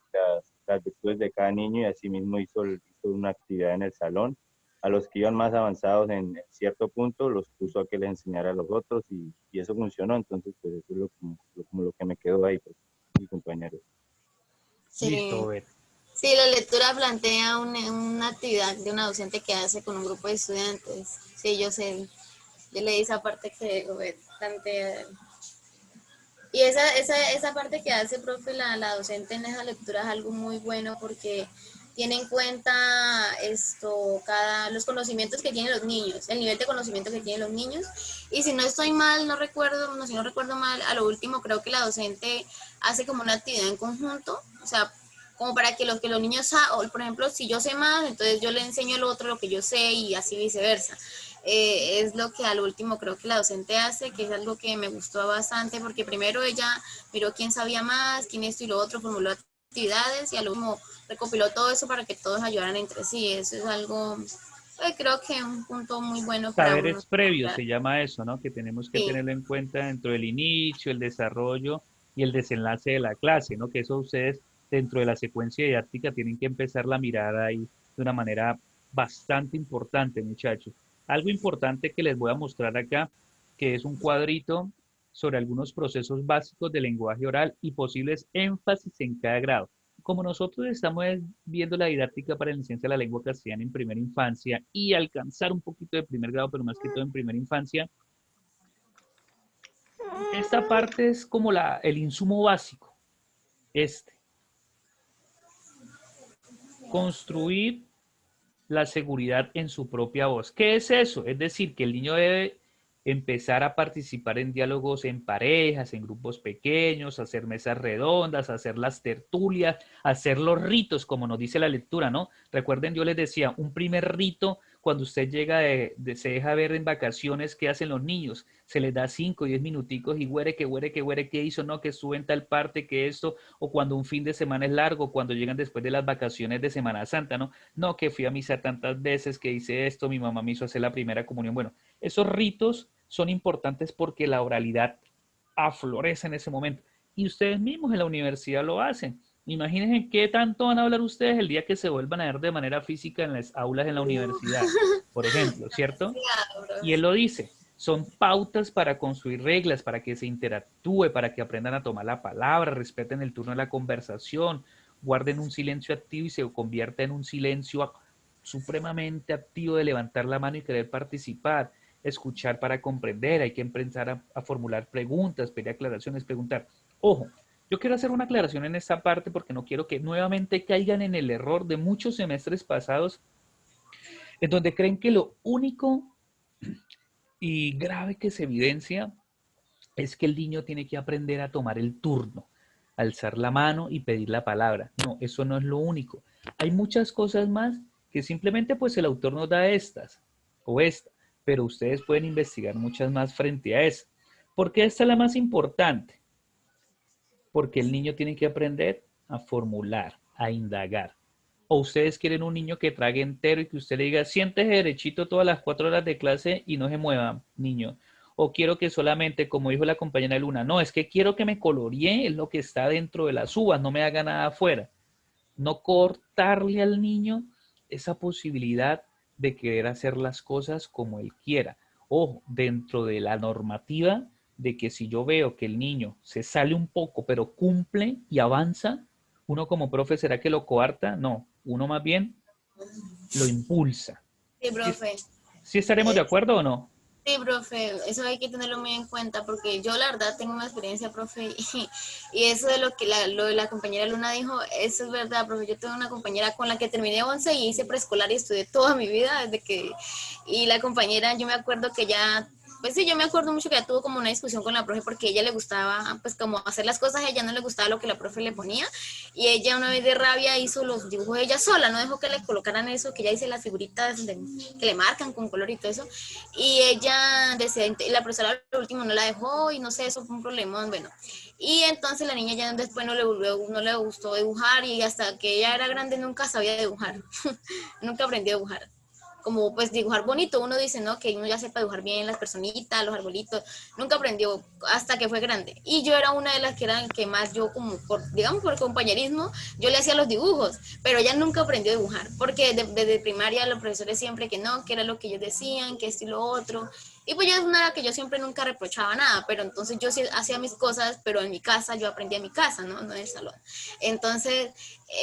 las virtudes de cada niño y asimismo hizo una actividad en el salón a los que iban más avanzados en cierto punto, los puso a que les enseñara a los otros y eso funcionó. Entonces, pues eso es lo que me quedó ahí, pues, mi compañero. Sí. Listo, Beth. Sí, la lectura plantea una actividad de una docente que hace con un grupo de estudiantes. Sí, yo sé, yo leí esa parte que plantea. Y esa parte que hace, profe, la docente en esa lectura es algo muy bueno porque tiene en cuenta los conocimientos que tienen los niños, el nivel de conocimiento que tienen los niños. Y si no estoy mal, si no recuerdo mal, a lo último creo que la docente hace como una actividad en conjunto, o sea, como para que los niños, por ejemplo, si yo sé más, entonces yo le enseño al otro lo que yo sé y así viceversa. Es lo que al último creo que la docente hace, que es algo que me gustó bastante, porque primero ella miró quién sabía más, quién esto y lo otro, formuló actividades y al último recopiló todo eso para que todos ayudaran entre sí. Eso es algo, creo que un punto muy bueno para uno. Saberes previos se llama eso, ¿no? Que tenemos que Sí. tenerlo en cuenta dentro del inicio, el desarrollo y el desenlace de la clase, ¿no? Que eso ustedes dentro de la secuencia didáctica tienen que empezar la mirada ahí de una manera bastante importante, muchachos. Algo importante que les voy a mostrar acá, que es un cuadrito sobre algunos procesos básicos de lenguaje oral y posibles énfasis en cada grado. Como nosotros estamos viendo la didáctica para la enseñanza de la lengua castellana en primera infancia y alcanzar un poquito de primer grado, pero más que todo en primera infancia, esta parte es como el insumo básico. Construir la seguridad en su propia voz. ¿Qué es eso? Es decir, que el niño debe empezar a participar en diálogos en parejas, en grupos pequeños, hacer mesas redondas, hacer las tertulias, hacer los ritos, como nos dice la lectura, ¿no? Recuerden, yo les decía, un primer rito, cuando usted llega se deja ver en vacaciones qué hacen los niños, se les da 5 o 10 minuticos y huere, qué hizo, no, que estuvo en tal parte, que esto, o cuando un fin de semana es largo, cuando llegan después de las vacaciones de Semana Santa, ¿no? No, que fui a misa tantas veces, que hice esto, mi mamá me hizo hacer la primera comunión. Bueno, esos ritos son importantes porque la oralidad aflorece en ese momento. Y ustedes mismos en la universidad lo hacen. Imagínense qué tanto van a hablar ustedes el día que se vuelvan a ver de manera física en las aulas en la universidad, por ejemplo, ¿cierto? Y él lo dice, son pautas para construir reglas, para que se interactúe, para que aprendan a tomar la palabra, respeten el turno de la conversación, guarden un silencio activo y se convierta en un silencio supremamente activo de levantar la mano y querer participar, escuchar para comprender, hay que empezar a formular preguntas, pedir aclaraciones, preguntar. Ojo, yo quiero hacer una aclaración en esta parte porque no quiero que nuevamente caigan en el error de muchos semestres pasados en donde creen que lo único y grave que se evidencia es que el niño tiene que aprender a tomar el turno, alzar la mano y pedir la palabra. No, eso no es lo único. Hay muchas cosas más que simplemente pues el autor nos da estas o esta, pero ustedes pueden investigar muchas más frente a esa. ¿Por qué esta es la más importante? Porque el niño tiene que aprender a formular, a indagar. O ustedes quieren un niño que trague entero y que usted le diga, siéntese derechito todas las 4 horas de clase y no se mueva, niño. O quiero que solamente, como dijo la compañera Luna, no, es que quiero que me coloree lo que está dentro de las uvas, no me haga nada afuera. No cortarle al niño esa posibilidad de querer hacer las cosas como él quiera. Ojo, dentro de la normativa de que si yo veo que el niño se sale un poco, pero cumple y avanza, uno como profe, ¿será que lo coarta? No, uno más bien lo impulsa. Sí, profe. ¿Sí estaremos de acuerdo o no? Sí, profe, eso hay que tenerlo muy en cuenta porque yo la verdad tengo una experiencia, profe, y eso de lo que la compañera Luna dijo, eso es verdad, profe. Yo tengo una compañera con la que terminé 11 y hice preescolar y estudié toda mi vida y la compañera, yo me acuerdo que ya, pues sí, yo me acuerdo mucho que ya tuvo como una discusión con la profe porque a ella le gustaba, pues como hacer las cosas, a ella no le gustaba lo que la profe le ponía y ella una vez de rabia hizo los dibujos ella sola, no dejó que le colocaran eso, que ella hice las figuritas que le marcan con color y todo eso, y ella decía, y la profesora al último no la dejó y no sé, eso fue un problemón, bueno, y entonces la niña ya después no le gustó dibujar y hasta que ella era grande nunca sabía dibujar, nunca aprendió a dibujar. como pues dibujar bonito. Uno dice, ¿no? Que uno ya sepa dibujar bien las personitas, los arbolitos. Nunca aprendió hasta que fue grande. Y yo era una de las que eran que más yo como, digamos, por compañerismo, yo le hacía los dibujos, pero ella nunca aprendió a dibujar, porque desde primaria los profesores siempre que no, que era lo que ellos decían, que esto y lo otro. Y pues yo es una que yo siempre nunca reprochaba nada, pero entonces yo sí hacía mis cosas, pero en mi casa, yo aprendí en mi casa, ¿no? No en el salón. Entonces,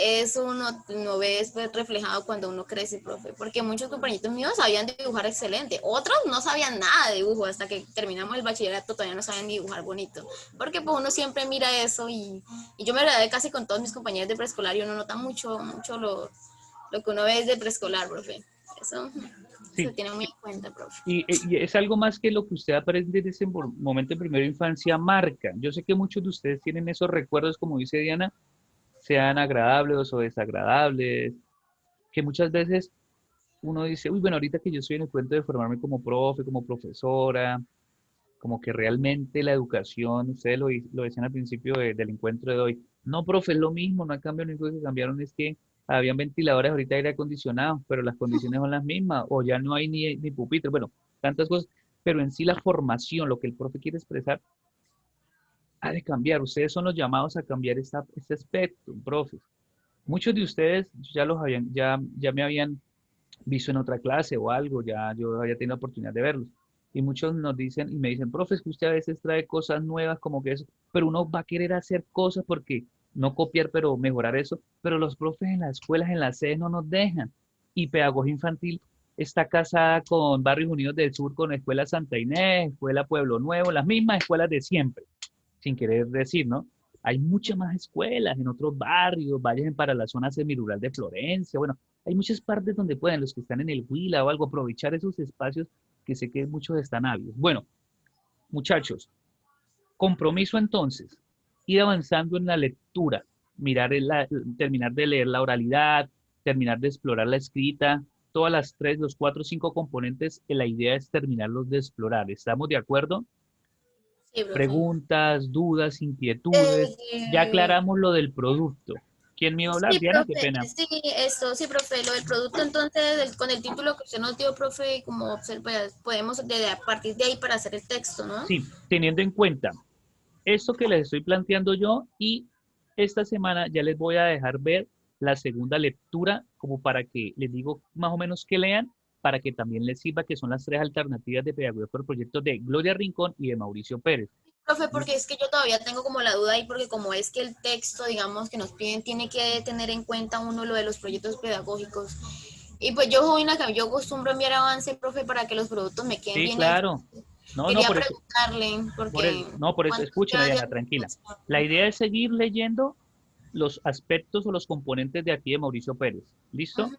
eso uno lo ve después reflejado cuando uno crece, profe, porque muchos compañeros míos sabían dibujar excelente, otros no sabían nada de dibujo, hasta que terminamos el bachillerato todavía no sabían ni dibujar bonito, porque pues uno siempre mira eso y yo me gradué casi con todos mis compañeros de preescolar y uno nota mucho lo que uno ve desde preescolar, profe. Eso Sí. se tiene muy en cuenta, profe. Y es algo más que lo que usted aprende desde ese momento de primera infancia marca. Yo sé que muchos de ustedes tienen esos recuerdos, como dice Diana, sean agradables o desagradables, que muchas veces uno dice, uy, bueno, ahorita que yo estoy en el cuento de formarme como profe, como profesora, como que realmente la educación, ustedes lo decían al principio del encuentro de hoy, no, profe, es lo mismo, no ha cambiado, lo único que cambiaron es que habían ventiladores, ahorita aire acondicionado, pero las condiciones son las mismas, o ya no hay ni pupitre, bueno, tantas cosas, pero en sí la formación, lo que el profe quiere expresar, ha de cambiar. Ustedes son los llamados a cambiar este aspecto, profes. Muchos de ustedes ya me habían visto en otra clase o algo, ya yo había tenido oportunidad de verlos. Y muchos nos dicen y me dicen, profe, es que usted a veces trae cosas nuevas como que eso, pero uno va a querer hacer cosas porque no copiar, pero mejorar eso. Pero los profes en las escuelas, en las sedes no nos dejan. Y pedagogía infantil está casada con Barrios Unidos del Sur, con Escuela Santa Inés, Escuela Pueblo Nuevo, las mismas escuelas de siempre, sin querer decir, ¿no? Hay muchas más escuelas en otros barrios, vayan para la zona semirural de Florencia, bueno, hay muchas partes donde pueden, los que están en el Huila o algo, aprovechar esos espacios que sé que muchos están ávidos. Bueno, muchachos, compromiso entonces, ir avanzando en la lectura, terminar de leer la oralidad, terminar de explorar la escrita, todas las 3, los 4, 5 componentes, la idea es terminarlos de explorar. ¿Estamos de acuerdo? Sí, profe. Preguntas, dudas, inquietudes. Ya aclaramos lo del producto. ¿Quién me iba a hablar? Sí, Diana, qué profe, pena. sí, esto, sí, profe, lo del producto, entonces, con el título que usted nos dio, profe, como podemos a partir de ahí para hacer el texto, ¿no? Sí, teniendo en cuenta esto que les estoy planteando yo y esta semana ya les voy a dejar ver la segunda lectura como para que les digo más o menos que lean, para que también les sirva que son las 3 alternativas de pedagogía por proyecto de Gloria Rincón y de Mauricio Pérez. Profe, porque es que yo todavía tengo como la duda ahí, porque como es que el texto, digamos, que nos piden, tiene que tener en cuenta uno lo de los proyectos pedagógicos. Y pues yo acostumbro enviar avance, profe, para que los productos me queden Sí, bien hechos. claro. No, Quería por eso, preguntarle, porque por eso, escúcheme, ya, Diana, tranquila. La idea es seguir leyendo los aspectos o los componentes de aquí de Mauricio Pérez. ¿Listo?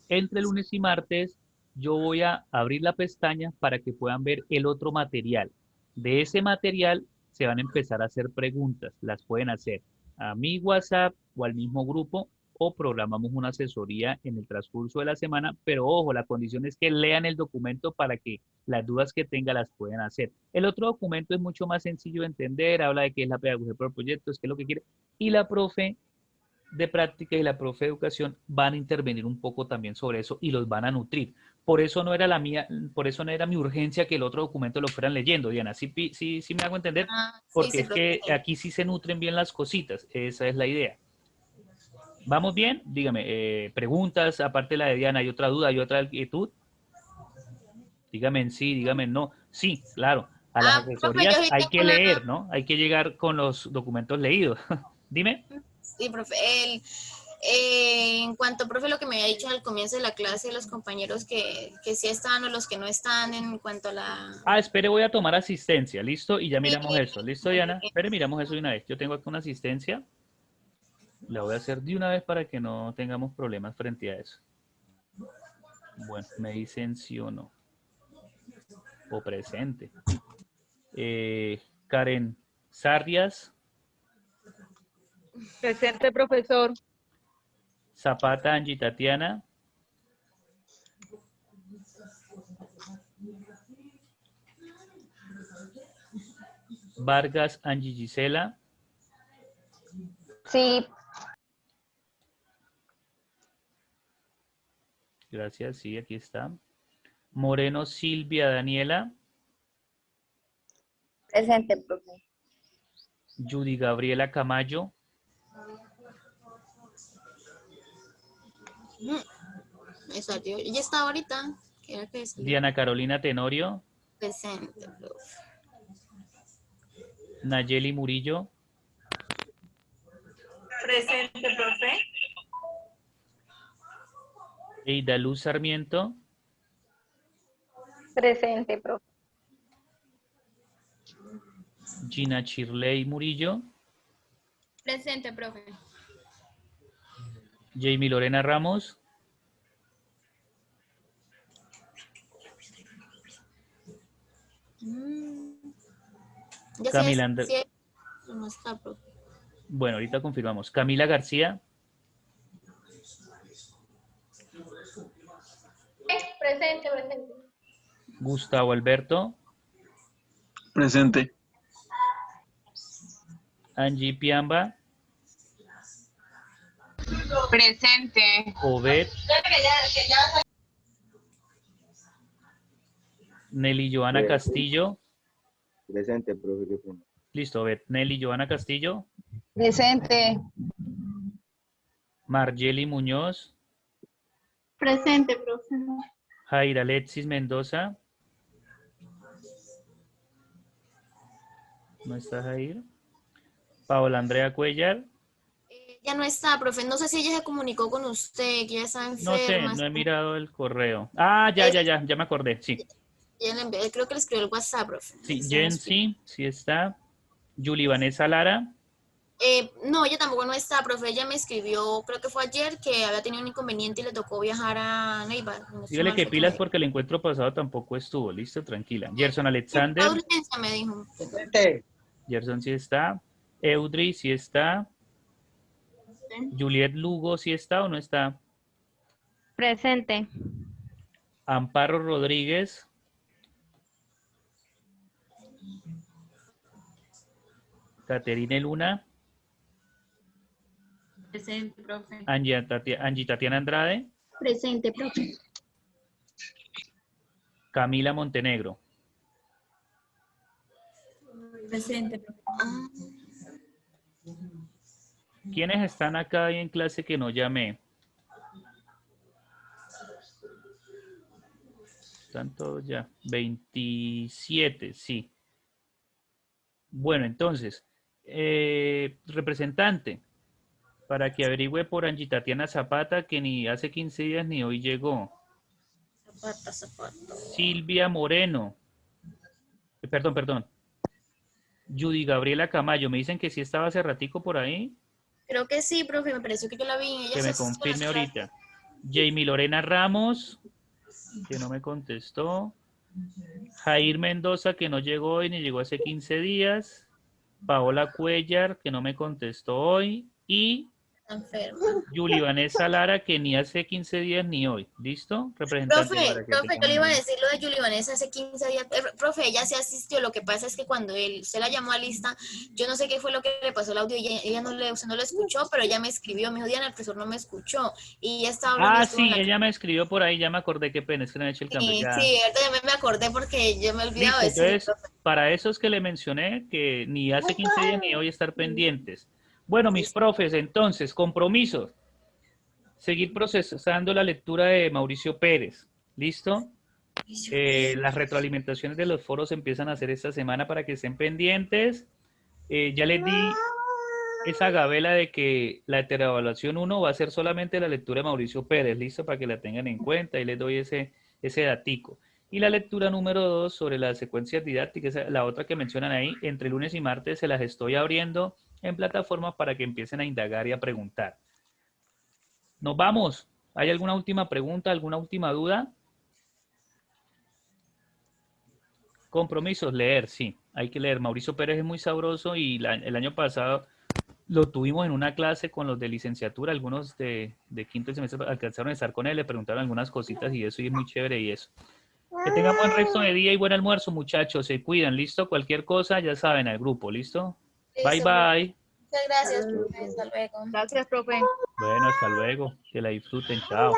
Entre lunes y martes yo voy a abrir la pestaña para que puedan ver el otro material. De ese material se van a empezar a hacer preguntas. Las pueden hacer a mi WhatsApp o al mismo grupo o programamos una asesoría en el transcurso de la semana, pero ojo, la condición es que lean el documento para que las dudas que tengan las puedan hacer. El otro documento es mucho más sencillo de entender, habla de qué es la pedagogía por proyectos, qué es lo que quiere, y la profe de práctica y la profe de educación van a intervenir un poco también sobre eso y los van a nutrir. Por eso no era la mía, por eso no era mi urgencia que el otro documento lo fueran leyendo, Diana. Sí me hago entender, porque sí, es que aquí sí se nutren bien las cositas, esa es la idea. ¿Vamos bien? Dígame, preguntas, aparte de la de Diana, ¿hay otra duda, hay otra inquietud? Dígame en sí, dígame en no. Sí, claro, a las profe, yo asesorías sí hay tengo que leer, ¿no? Hay que llegar con los documentos leídos. Dime. Sí, profe, en cuanto, profe, lo que me había dicho al comienzo de la clase, los compañeros que sí están o los que no están en cuanto a la... Espere, voy a tomar asistencia, ¿listo? Y ya miramos eso. ¿Listo, Diana? Espere, miramos eso de una vez. Yo tengo aquí una asistencia. La voy a hacer de una vez para que no tengamos problemas frente a eso. Bueno, me dicen sí o no. O presente. Karen Sarrias. Presente, profesor. Zapata Angie Tatiana. Vargas Angie Gisela. Sí. Gracias, sí, aquí está. Moreno Silvia Daniela. Presente, profe. Judy Gabriela Camayo. Me salió. Ya estaba ahorita. ¿Qué era que salió? Diana Carolina Tenorio. Presente, profe. Nayeli Murillo. Presente, profe. Eida Luz Sarmiento. Presente, profe. Gina Chirley Murillo. Presente, profe. Jamie Lorena Ramos. Ya Camila no está, profe. Bueno, ahorita confirmamos. Camila García. Presente, presente. Gustavo Alberto. Presente. Angie Piamba. Presente. Obed. Nelly Joana Castillo. Presente, profe. Listo, Obed. Nelly Joana Castillo. Presente. Margeli Muñoz. Presente, profe. Jaira Alexis Mendoza. ¿No está Jair? Paola Andrea Cuellar. Ya no está, profe. No sé si ella se comunicó con usted, que ya está No sé, enferma. no he mirado el correo. Ah, ya me acordé, sí. Ya le envié, creo que le escribió el WhatsApp, profe. Sí, Jensi, sí está. Yuli Vanessa Lara. No, ella tampoco no está, profe. Ella me escribió, creo que fue ayer, que había tenido un inconveniente y le tocó viajar a Neiva. No estoy Dígale mal, que fue pilas me porque el encuentro pasado tampoco estuvo. Listo, tranquila. Gerson Alexander. dijo. Urgencia, me dijo. Gerson sí está. Eudri sí está. Juliet Lugo sí está o no está. Presente. Amparo Rodríguez. Caterine Luna. Presente, profe. Angie Tatiana Andrade. Presente, profe. Camila Montenegro. Presente, profe. ¿Quiénes están acá ahí en clase que no llamé? Están todos ya. 27, sí. Bueno, entonces, representante, para que averigüe por Angie Tatiana Zapata, que ni hace 15 días ni hoy llegó. Zapata. Silvia Moreno. Perdón. Judy Gabriela Camayo. Me dicen que sí estaba hace ratico por ahí. Creo que sí, profe. Me pareció que yo la vi. Ella Que se me asistió a confirme las ahorita. Jamie Lorena Ramos, que no me contestó. Jair Mendoza, que no llegó hoy ni llegó hace 15 días. Paola Cuellar, que no me contestó hoy. Y enferma. Yuli Vanessa Lara, que ni hace 15 días ni hoy. ¿Listo? Representante. Profe, yo le iba a decir lo de Yuli Vanessa hace 15 días. Profe, ella sí asistió. Lo que pasa es que cuando usted la llamó a lista, yo no sé qué fue lo que le pasó al audio. Usted no lo escuchó, pero ella me escribió. Me dijo, Diana, el profesor no me escuchó. Y ella estaba hablando. Ah, sí, ella me escribió por ahí. Ya me acordé, qué pena, es que no he hecho el cambio. Sí, Ya. sí, ahorita me acordé porque yo me he olvidado Listo, de eso. entonces, para esos que le mencioné, que ni hace 15 días ni hoy estar pendientes. Bueno, mis profes, entonces, compromisos. Seguir procesando la lectura de Mauricio Pérez. ¿Listo? Las retroalimentaciones de los foros empiezan a hacer esta semana para que estén pendientes. Ya les di esa gabela de que la heteroevaluación 1 va a ser solamente la lectura de Mauricio Pérez. ¿Listo? Para que la tengan en cuenta y les doy ese datico. Y la lectura número 2 sobre las secuencias didácticas, la otra que mencionan ahí, entre lunes y martes se las estoy abriendo en plataformas para que empiecen a indagar y a preguntar. Nos vamos. ¿Hay alguna última pregunta, alguna última duda? Compromisos, leer, sí. Hay que leer. Mauricio Pérez es muy sabroso y el año pasado lo tuvimos en una clase con los de licenciatura. Algunos de quinto semestre alcanzaron a estar con él, le preguntaron algunas cositas y eso, y es muy chévere y eso. Que tengan buen resto de día y buen almuerzo, muchachos. Se cuidan, ¿listo? Cualquier cosa, ya saben, al grupo, ¿listo? Bye, bye. Muchas gracias, profe. Hasta luego. Gracias, profe. Bueno, hasta luego. Que la disfruten. Chao.